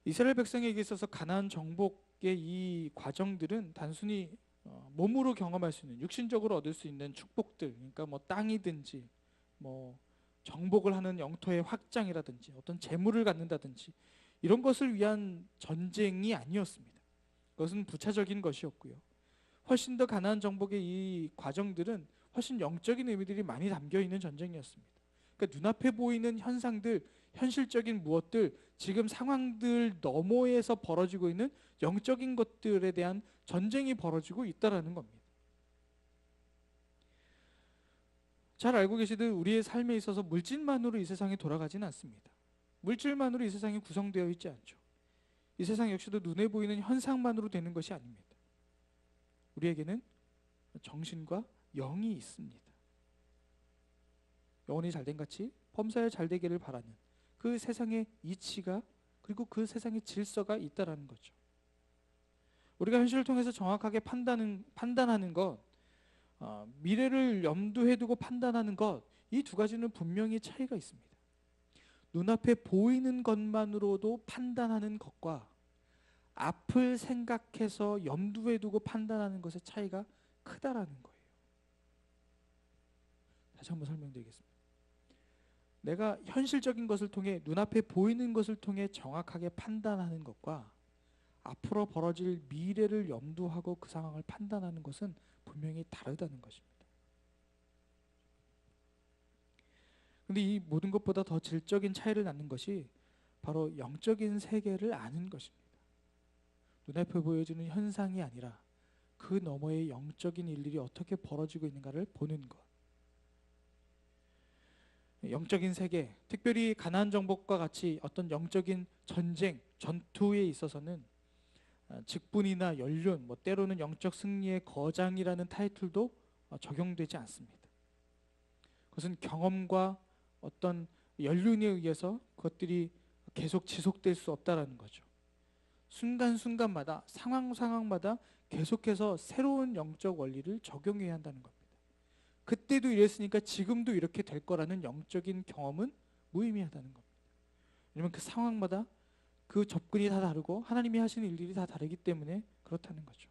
이스라엘 백성에게 있어서 가나안 정복의 이 과정들은 단순히 몸으로 경험할 수 있는 육신적으로 얻을 수 있는 축복들, 그러니까 뭐 땅이든지 뭐 정복을 하는 영토의 확장이라든지 어떤 재물을 갖는다든지 이런 것을 위한 전쟁이 아니었습니다. 그것은 부차적인 것이었고요. 훨씬 더 가나안 정복의 이 과정들은 훨씬 영적인 의미들이 많이 담겨 있는 전쟁이었습니다. 그러니까 눈앞에 보이는 현상들, 현실적인 무엇들, 지금 상황들 너머에서 벌어지고 있는 영적인 것들에 대한 전쟁이 벌어지고 있다라는 겁니다. 잘 알고 계시듯 우리의 삶에 있어서 물질만으로 이 세상이 돌아가지는 않습니다. 물질만으로 이 세상이 구성되어 있지 않죠. 이 세상 역시도 눈에 보이는 현상만으로 되는 것이 아닙니다. 우리에게는 정신과 영이 있습니다. 영혼이 잘된 같이 범사에 잘되기를 바라는 그 세상의 이치가 그리고 그 세상의 질서가 있다라는 거죠. 우리가 현실을 통해서 정확하게 판단하는 것, 미래를 염두에 두고 판단하는 것, 이 두 가지는 분명히 차이가 있습니다. 눈앞에 보이는 것만으로도 판단하는 것과 앞을 생각해서 염두에 두고 판단하는 것의 차이가 크다라는 거예요. 다시 한번 설명드리겠습니다. 내가 현실적인 것을 통해 눈앞에 보이는 것을 통해 정확하게 판단하는 것과 앞으로 벌어질 미래를 염두하고 그 상황을 판단하는 것은 분명히 다르다는 것입니다. 그런데 이 모든 것보다 더 질적인 차이를 낳는 것이 바로 영적인 세계를 아는 것입니다. 눈앞에 보여지는 현상이 아니라 그 너머의 영적인 일들이 어떻게 벌어지고 있는가를 보는 것. 영적인 세계, 특별히 가나안 정복과 같이 어떤 영적인 전쟁, 전투에 있어서는 직분이나 연륜, 때로는 영적 승리의 거장이라는 타이틀도 적용되지 않습니다. 그것은 경험과 어떤 연륜에 의해서 그것들이 계속 지속될 수 없다라는 거죠. 순간순간마다 상황마다 계속해서 새로운 영적 원리를 적용해야 한다는 겁니다. 그때도 이랬으니까 지금도 이렇게 될 거라는 영적인 경험은 무의미하다는 겁니다. 왜냐하면 그 상황마다 그 접근이 다 다르고 하나님이 하시는 일들이 다 다르기 때문에 그렇다는 거죠.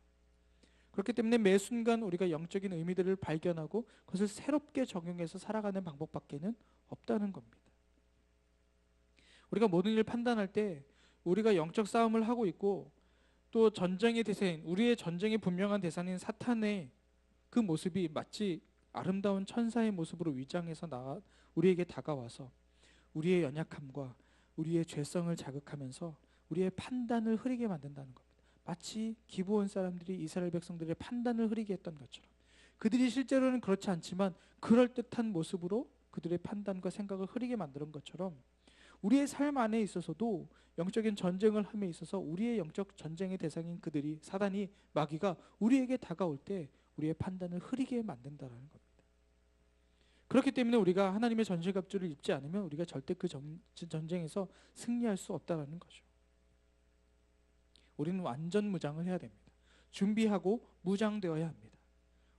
그렇기 때문에 매 순간 우리가 영적인 의미들을 발견하고 그것을 새롭게 적용해서 살아가는 방법밖에는 없다는 겁니다. 우리가 모든 일을 판단할 때 우리가 영적 싸움을 하고 있고 또 전쟁의 대상인, 우리의 전쟁의 분명한 대상인 사탄의 그 모습이 마치 아름다운 천사의 모습으로 위장해서 우리에게 다가와서 우리의 연약함과 우리의 죄성을 자극하면서 우리의 판단을 흐리게 만든다는 겁니다. 마치 기브온 사람들이 이스라엘 백성들의 판단을 흐리게 했던 것처럼 그들이 실제로는 그렇지 않지만 그럴듯한 모습으로 그들의 판단과 생각을 흐리게 만드는 것처럼 우리의 삶 안에 있어서도 영적인 전쟁을 함에 있어서 우리의 영적 전쟁의 대상인 그들이, 사단이, 마귀가 우리에게 다가올 때 우리의 판단을 흐리게 만든다는 겁니다. 그렇기 때문에 우리가 하나님의 전신갑주를 입지 않으면 우리가 절대 그 전쟁에서 승리할 수 없다는 거죠. 우리는 완전 무장을 해야 됩니다. 준비하고 무장되어야 합니다.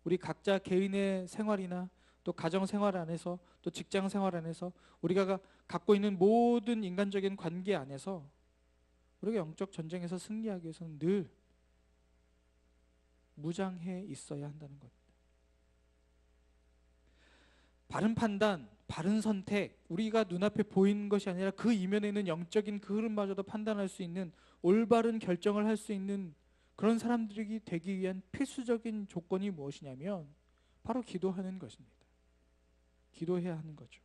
우리 각자 개인의 생활이나 또 가정 생활 안에서 또 직장 생활 안에서 우리가 갖고 있는 모든 인간적인 관계 안에서 우리가 영적 전쟁에서 승리하기 위해서는 늘 무장해 있어야 한다는 겁니다. 바른 판단, 바른 선택, 우리가 눈앞에 보이는 것이 아니라 그 이면에 있는 영적인 그 흐름마저도 판단할 수 있는 올바른 결정을 할 수 있는 그런 사람들이 되기 위한 필수적인 조건이 무엇이냐면 바로 기도하는 것입니다. 기도해야 하는 거죠.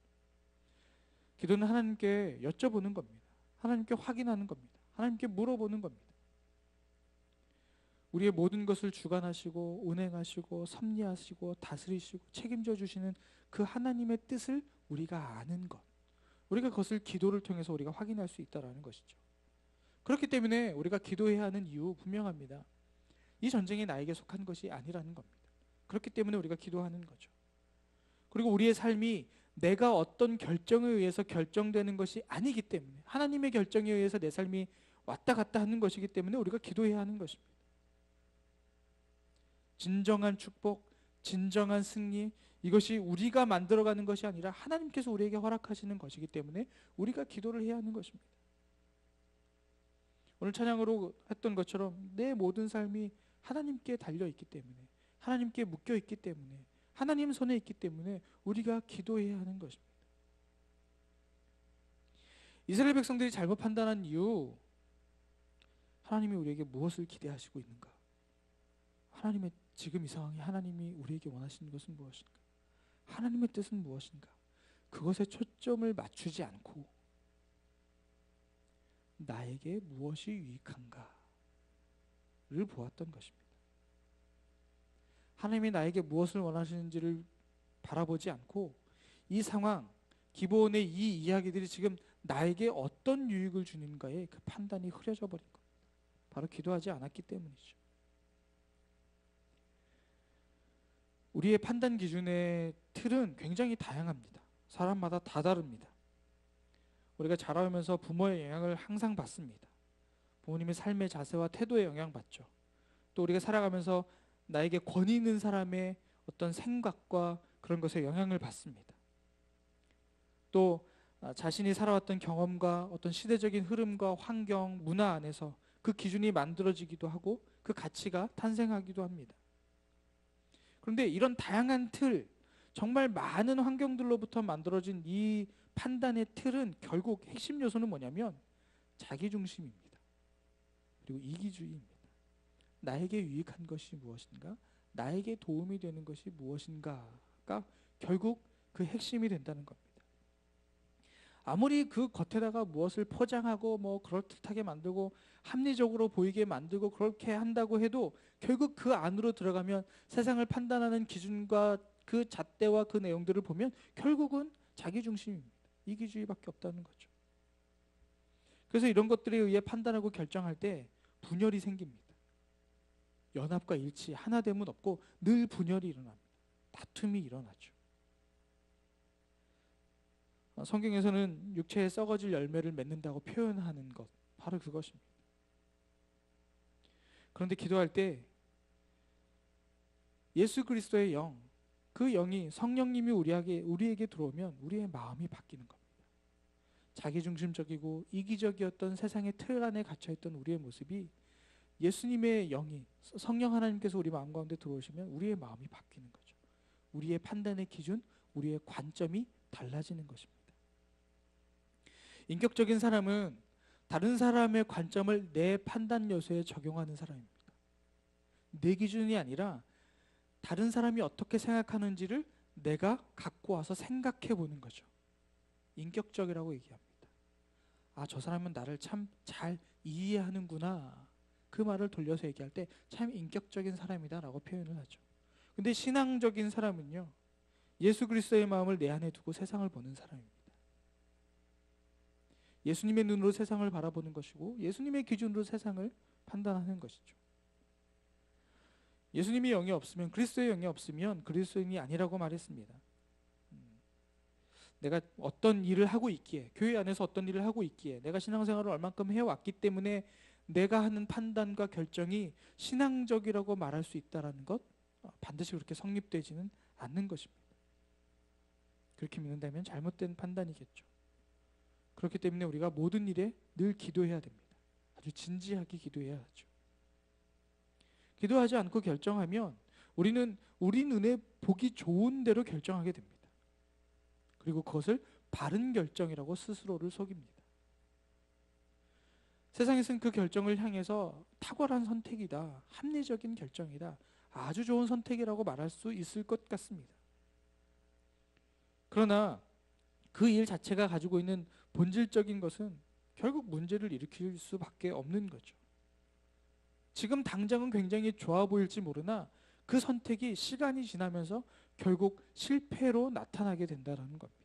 기도는 하나님께 여쭤보는 겁니다. 하나님께 확인하는 겁니다. 하나님께 물어보는 겁니다. 우리의 모든 것을 주관하시고 운행하시고 섭리하시고 다스리시고 책임져 주시는 그 하나님의 뜻을 우리가 아는 것, 우리가 그것을 기도를 통해서 우리가 확인할 수 있다는 것이죠. 그렇기 때문에 우리가 기도해야 하는 이유 분명합니다. 이 전쟁이 나에게 속한 것이 아니라는 겁니다. 그렇기 때문에 우리가 기도하는 거죠. 그리고 우리의 삶이 내가 어떤 결정에 의해서 결정되는 것이 아니기 때문에, 하나님의 결정에 의해서 내 삶이 왔다 갔다 하는 것이기 때문에 우리가 기도해야 하는 것입니다. 진정한 축복, 진정한 승리, 이것이 우리가 만들어가는 것이 아니라 하나님께서 우리에게 허락하시는 것이기 때문에 우리가 기도를 해야 하는 것입니다. 오늘 찬양으로 했던 것처럼 내 모든 삶이 하나님께 달려있기 때문에, 하나님께 묶여있기 때문에, 하나님 손에 있기 때문에 우리가 기도해야 하는 것입니다. 이스라엘 백성들이 잘못 판단한 이유, 하나님이 우리에게 무엇을 기대하시고 있는가? 하나님의 지금 이 상황에 하나님이 우리에게 원하시는 것은 무엇인가? 하나님의 뜻은 무엇인가? 그것에 초점을 맞추지 않고 나에게 무엇이 유익한가를 보았던 것입니다. 하나님이 나에게 무엇을 원하시는지를 바라보지 않고 이 상황, 기브온의 이 이야기들이 지금 나에게 어떤 유익을 주는가에 그 판단이 흐려져 버린 겁니다. 바로 기도하지 않았기 때문이죠. 우리의 판단 기준의 틀은 굉장히 다양합니다. 사람마다 다 다릅니다. 우리가 자라면서 부모의 영향을 항상 받습니다. 부모님의 삶의 자세와 태도에 영향받죠. 또 우리가 살아가면서 나에게 권위 있는 사람의 어떤 생각과 그런 것에 영향을 받습니다. 또 자신이 살아왔던 경험과 어떤 시대적인 흐름과 환경, 문화 안에서 그 기준이 만들어지기도 하고 그 가치가 탄생하기도 합니다. 그런데 이런 다양한 틀, 정말 많은 환경들로부터 만들어진 이 판단의 틀은 결국 핵심 요소는 뭐냐면 자기중심입니다. 그리고 이기주의입니다. 나에게 유익한 것이 무엇인가? 나에게 도움이 되는 것이 무엇인가가 결국 그 핵심이 된다는 겁니다. 아무리 그 겉에다가 무엇을 포장하고 뭐 그럴듯하게 만들고 합리적으로 보이게 만들고 그렇게 한다고 해도 결국 그 안으로 들어가면 세상을 판단하는 기준과 그 잣대와 그 내용들을 보면 결국은 자기중심입니다. 이기주의밖에 없다는 거죠. 그래서 이런 것들에 의해 판단하고 결정할 때 분열이 생깁니다. 연합과 일치, 하나됨은 없고 늘 분열이 일어납니다. 다툼이 일어나죠. 성경에서는 육체에 썩어질 열매를 맺는다고 표현하는 것, 바로 그것입니다. 그런데 기도할 때 예수 그리스도의 영, 그 영이 성령님이 우리에게 들어오면 우리의 마음이 바뀌는 겁니다. 자기중심적이고 이기적이었던 세상의 틀 안에 갇혀있던 우리의 모습이 예수님의 영이, 성령 하나님께서 우리 마음 가운데 들어오시면 우리의 마음이 바뀌는 거죠. 우리의 판단의 기준, 우리의 관점이 달라지는 것입니다. 인격적인 사람은 다른 사람의 관점을 내 판단 요소에 적용하는 사람입니다. 내 기준이 아니라 다른 사람이 어떻게 생각하는지를 내가 갖고 와서 생각해 보는 거죠. 인격적이라고 얘기합니다. 아, 저 사람은 나를 참 잘 이해하는구나. 그 말을 돌려서 얘기할 때 참 인격적인 사람이다라고 표현을 하죠. 근데 신앙적인 사람은요, 예수 그리스도의 마음을 내 안에 두고 세상을 보는 사람입니다. 예수님의 눈으로 세상을 바라보는 것이고 예수님의 기준으로 세상을 판단하는 것이죠. 예수님의 영이 없으면, 그리스도의 영이 없으면 그리스도인이 아니라고 말했습니다. 내가 어떤 일을 하고 있기에, 교회 안에서 어떤 일을 하고 있기에, 내가 신앙생활을 얼만큼 해왔기 때문에 내가 하는 판단과 결정이 신앙적이라고 말할 수 있다는 것, 반드시 그렇게 성립되지는 않는 것입니다. 그렇게 믿는다면 잘못된 판단이겠죠. 그렇기 때문에 우리가 모든 일에 늘 기도해야 됩니다. 아주 진지하게 기도해야 하죠. 기도하지 않고 결정하면 우리는 우리 눈에 보기 좋은 대로 결정하게 됩니다. 그리고 그것을 바른 결정이라고 스스로를 속입니다. 세상에서는 그 결정을 향해서 탁월한 선택이다, 합리적인 결정이다, 아주 좋은 선택이라고 말할 수 있을 것 같습니다. 그러나 그 일 자체가 가지고 있는 본질적인 것은 결국 문제를 일으킬 수밖에 없는 거죠. 지금 당장은 굉장히 좋아 보일지 모르나 그 선택이 시간이 지나면서 결국 실패로 나타나게 된다는 겁니다.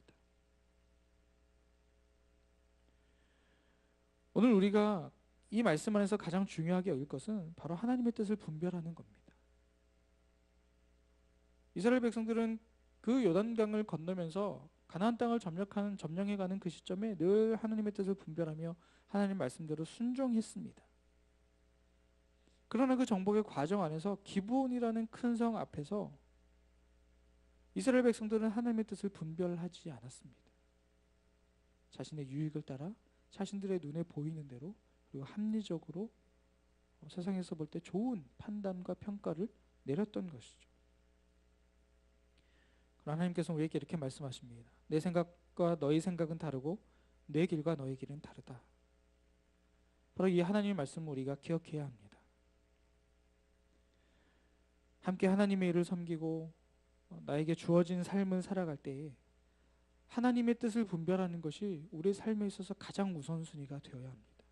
오늘 우리가 이 말씀 안에서 가장 중요하게 여길 것은 바로 하나님의 뜻을 분별하는 겁니다. 이스라엘 백성들은 그 요단강을 건너면서 가나안 땅을 점령해가는 그 시점에 늘 하나님의 뜻을 분별하며 하나님 말씀대로 순종했습니다. 그러나 그 정복의 과정 안에서 기브온이라는 큰 성 앞에서 이스라엘 백성들은 하나님의 뜻을 분별하지 않았습니다. 자신의 유익을 따라 자신들의 눈에 보이는 대로, 그리고 합리적으로 세상에서 볼 때 좋은 판단과 평가를 내렸던 것이죠. 하나님께서 우리에게 이렇게 말씀하십니다. 내 생각과 너희 생각은 다르고 내 길과 너희 길은 다르다. 바로 이 하나님의 말씀을 우리가 기억해야 합니다. 함께 하나님의 일을 섬기고 나에게 주어진 삶을 살아갈 때에 하나님의 뜻을 분별하는 것이 우리의 삶에 있어서 가장 우선순위가 되어야 합니다.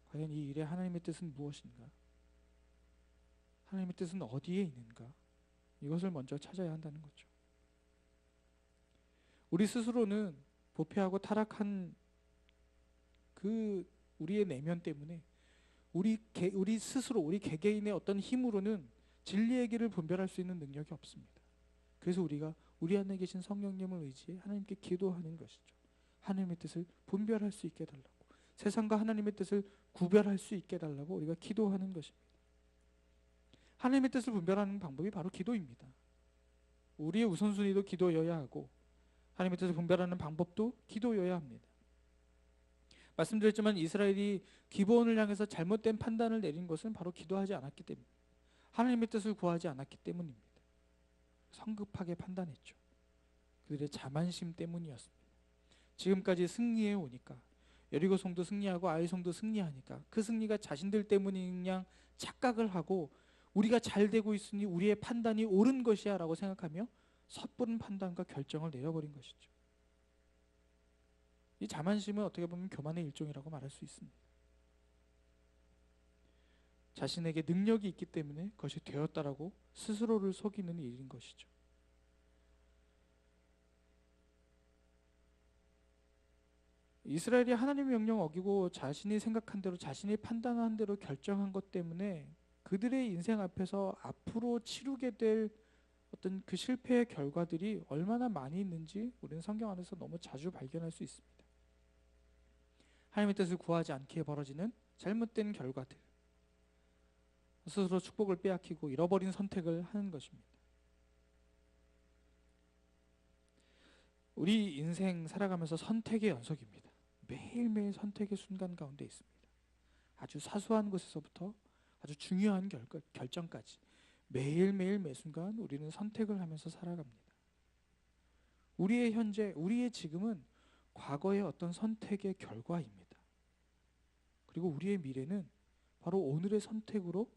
과연 이 일에 하나님의 뜻은 무엇인가? 하나님의 뜻은 어디에 있는가? 이것을 먼저 찾아야 한다는 거죠. 우리 스스로는 부패하고 타락한 그 우리의 내면 때문에 우리 스스로, 우리 개개인의 어떤 힘으로는 진리의 길을 분별할 수 있는 능력이 없습니다. 그래서 우리가 우리 안에 계신 성령님을 의지해 하나님께 기도하는 것이죠. 하나님의 뜻을 분별할 수 있게 해달라고, 세상과 하나님의 뜻을 구별할 수 있게 해달라고 우리가 기도하는 것입니다. 하나님의 뜻을 분별하는 방법이 바로 기도입니다. 우리의 우선순위도 기도여야 하고 하나님의 뜻을 분별하는 방법도 기도여야 합니다. 말씀드렸지만 이스라엘이 기브온을 향해서 잘못된 판단을 내린 것은 바로 기도하지 않았기 때문입니다. 하나님의 뜻을 구하지 않았기 때문입니다. 성급하게 판단했죠. 그들의 자만심 때문이었습니다. 지금까지 승리해 오니까, 여리고 성도 승리하고 아이 성도 승리하니까 그 승리가 자신들 때문인 양 착각을 하고 우리가 잘 되고 있으니 우리의 판단이 옳은 것이야 라고 생각하며 섣부른 판단과 결정을 내려버린 것이죠. 이 자만심은 어떻게 보면 교만의 일종이라고 말할 수 있습니다. 자신에게 능력이 있기 때문에 그것이 되었다라고 스스로를 속이는 일인 것이죠. 이스라엘이 하나님의 명령 어기고 자신이 생각한 대로, 자신이 판단한 대로 결정한 것 때문에 그들의 인생 앞에서 앞으로 치르게 될 어떤 그 실패의 결과들이 얼마나 많이 있는지 우리는 성경 안에서 너무 자주 발견할 수 있습니다. 하나님의 뜻을 구하지 않기에 벌어지는 잘못된 결과들, 스스로 축복을 빼앗기고 잃어버린 선택을 하는 것입니다. 우리 인생 살아가면서 선택의 연속입니다. 매일매일 선택의 순간 가운데 있습니다. 아주 사소한 것에서부터 아주 중요한 결정까지 매일매일 매순간 우리는 선택을 하면서 살아갑니다. 우리의 현재, 우리의 지금은 과거의 어떤 선택의 결과입니다. 그리고 우리의 미래는 바로 오늘의 선택으로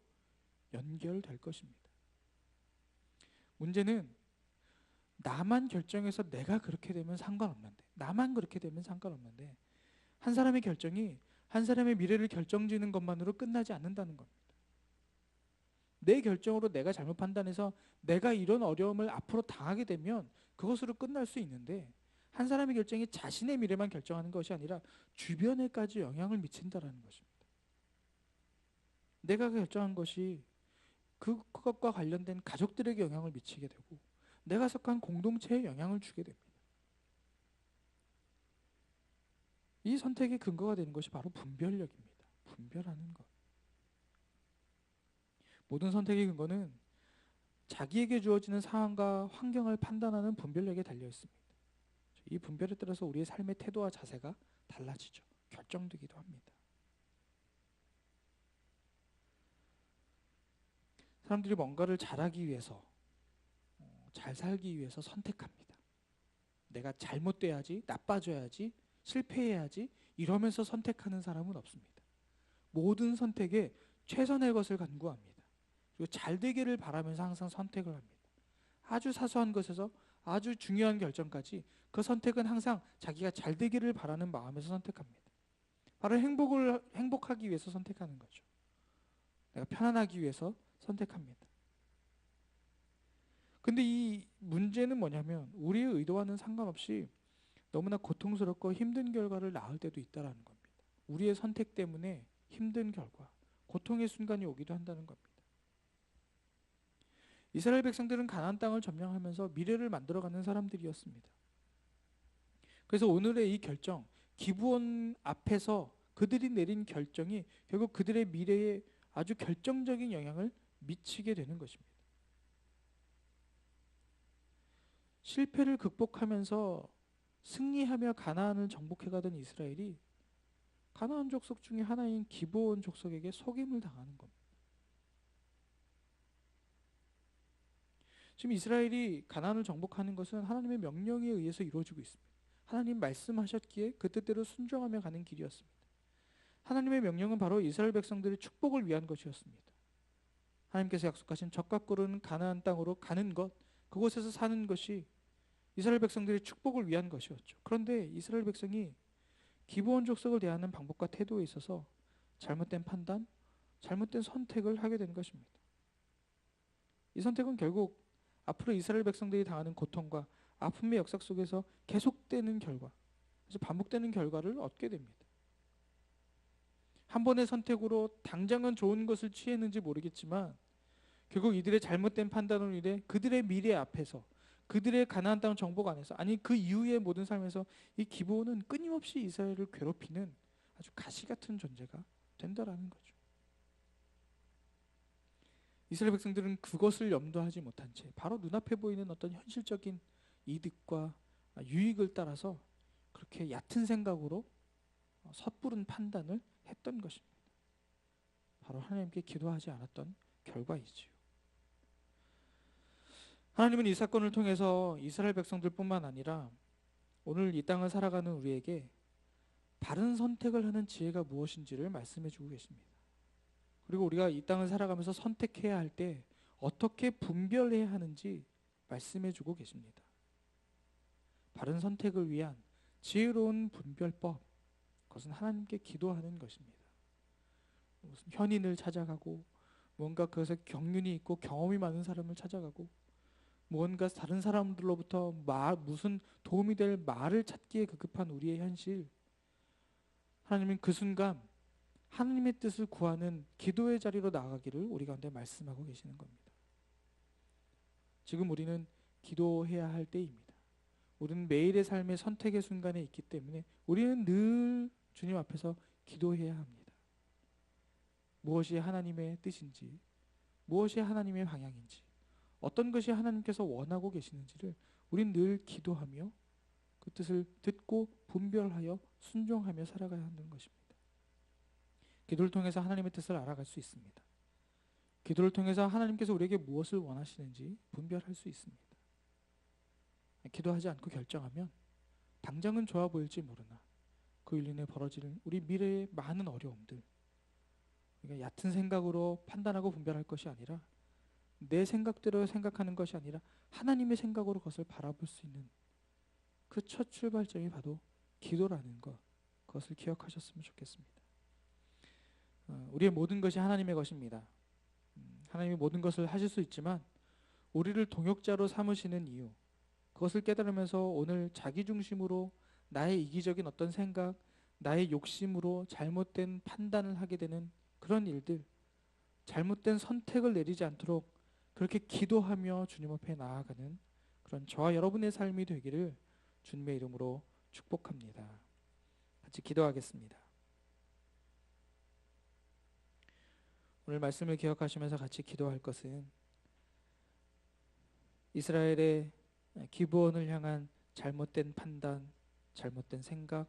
연결될 것입니다. 문제는 나만 결정해서 내가 그렇게 되면 상관없는데, 나만 그렇게 되면 상관없는데, 한 사람의 결정이 한 사람의 미래를 결정지는 것만으로 끝나지 않는다는 겁니다. 내 결정으로 내가 잘못 판단해서 내가 이런 어려움을 앞으로 당하게 되면 그것으로 끝날 수 있는데, 한 사람의 결정이 자신의 미래만 결정하는 것이 아니라 주변에까지 영향을 미친다라는 것입니다. 내가 결정한 것이 그것과 관련된 가족들에게 영향을 미치게 되고 내가 속한 공동체에 영향을 주게 됩니다. 이 선택의 근거가 되는 것이 바로 분별력입니다. 분별하는 것. 모든 선택의 근거는 자기에게 주어지는 상황과 환경을 판단하는 분별력에 달려 있습니다. 이 분별에 따라서 우리의 삶의 태도와 자세가 달라지죠. 결정되기도 합니다. 사람들이 뭔가를 잘하기 위해서, 잘 살기 위해서 선택합니다. 내가 잘못돼야지, 나빠져야지, 실패해야지 이러면서 선택하는 사람은 없습니다. 모든 선택에 최선의 것을 간구합니다. 그리고 잘 되기를 바라면서 항상 선택을 합니다. 아주 사소한 것에서 아주 중요한 결정까지 그 선택은 항상 자기가 잘 되기를 바라는 마음에서 선택합니다. 바로 행복하기 위해서 선택하는 거죠. 내가 편안하기 위해서 선택합니다. 근데 이 문제는 뭐냐면 우리의 의도와는 상관없이 너무나 고통스럽고 힘든 결과를 낳을 때도 있다는 겁니다. 우리의 선택 때문에 힘든 결과, 고통의 순간이 오기도 한다는 겁니다. 이스라엘 백성들은 가나안 땅을 점령하면서 미래를 만들어가는 사람들이었습니다. 그래서 오늘의 이 결정, 기브온 앞에서 그들이 내린 결정이 결국 그들의 미래에 아주 결정적인 영향을 미치게 되는 것입니다. 실패를 극복하면서 승리하며 가나안을 정복해가던 이스라엘이 가나안 족속 중에 하나인 기브온 족속에게 속임을 당하는 겁니다. 지금 이스라엘이 가나안을 정복하는 것은 하나님의 명령에 의해서 이루어지고 있습니다. 하나님 말씀하셨기에 그 뜻대로 순종하며 가는 길이었습니다. 하나님의 명령은 바로 이스라엘 백성들의 축복을 위한 것이었습니다. 하나님께서 약속하신 젖과 꿀은 가나안 땅으로 가는 것, 그곳에서 사는 것이 이스라엘 백성들의 축복을 위한 것이었죠. 그런데 이스라엘 백성이 기브온 족속을 대하는 방법과 태도에 있어서 잘못된 판단, 잘못된 선택을 하게 된 것입니다. 이 선택은 결국 앞으로 이스라엘 백성들이 당하는 고통과 아픔의 역사 속에서 계속되는 결과, 그래서 반복되는 결과를 얻게 됩니다. 한 번의 선택으로 당장은 좋은 것을 취했는지 모르겠지만 결국 이들의 잘못된 판단으로 인해 그들의 미래 앞에서, 그들의 가나안 땅 정복 안에서, 아니 그 이후의 모든 삶에서 이 기브온은 끊임없이 이스라엘을 괴롭히는 아주 가시 같은 존재가 된다라는 거죠. 이스라엘 백성들은 그것을 염두하지 못한 채 바로 눈앞에 보이는 어떤 현실적인 이득과 유익을 따라서 그렇게 얕은 생각으로 섣부른 판단을 했던 것입니다. 바로 하나님께 기도하지 않았던 결과이지요. 하나님은 이 사건을 통해서 이스라엘 백성들뿐만 아니라 오늘 이 땅을 살아가는 우리에게 바른 선택을 하는 지혜가 무엇인지를 말씀해 주고 계십니다. 그리고 우리가 이 땅을 살아가면서 선택해야 할 때 어떻게 분별해야 하는지 말씀해 주고 계십니다. 바른 선택을 위한 지혜로운 분별법, 그것은 하나님께 기도하는 것입니다. 무슨 현인을 찾아가고 뭔가 그것에 경륜이 있고 경험이 많은 사람을 찾아가고 무언가 다른 사람들로부터 무슨 도움이 될 말을 찾기에 급급한 우리의 현실, 하나님은 그 순간 하나님의 뜻을 구하는 기도의 자리로 나아가기를 우리 가운데 말씀하고 계시는 겁니다. 지금 우리는 기도해야 할 때입니다. 우리는 매일의 삶의 선택의 순간에 있기 때문에 우리는 늘 주님 앞에서 기도해야 합니다. 무엇이 하나님의 뜻인지, 무엇이 하나님의 방향인지, 어떤 것이 하나님께서 원하고 계시는지를 우린 늘 기도하며 그 뜻을 듣고 분별하여 순종하며 살아가야 하는 것입니다. 기도를 통해서 하나님의 뜻을 알아갈 수 있습니다. 기도를 통해서 하나님께서 우리에게 무엇을 원하시는지 분별할 수 있습니다. 기도하지 않고 결정하면 당장은 좋아 보일지 모르나 그로 인해 벌어지는 우리 미래의 많은 어려움들, 그러니까 얕은 생각으로 판단하고 분별할 것이 아니라 내 생각대로 생각하는 것이 아니라 하나님의 생각으로 그것을 바라볼 수 있는 그 첫 출발점이 바로 기도라는 것, 그것을 기억하셨으면 좋겠습니다. 우리의 모든 것이 하나님의 것입니다. 하나님이 모든 것을 하실 수 있지만 우리를 동역자로 삼으시는 이유, 그것을 깨달으면서 오늘 자기 중심으로 나의 이기적인 어떤 생각, 나의 욕심으로 잘못된 판단을 하게 되는 그런 일들, 잘못된 선택을 내리지 않도록 그렇게 기도하며 주님 앞에 나아가는 그런 저와 여러분의 삶이 되기를 주님의 이름으로 축복합니다. 같이 기도하겠습니다. 오늘 말씀을 기억하시면서 같이 기도할 것은 이스라엘의 기브온을 향한 잘못된 판단, 잘못된 생각,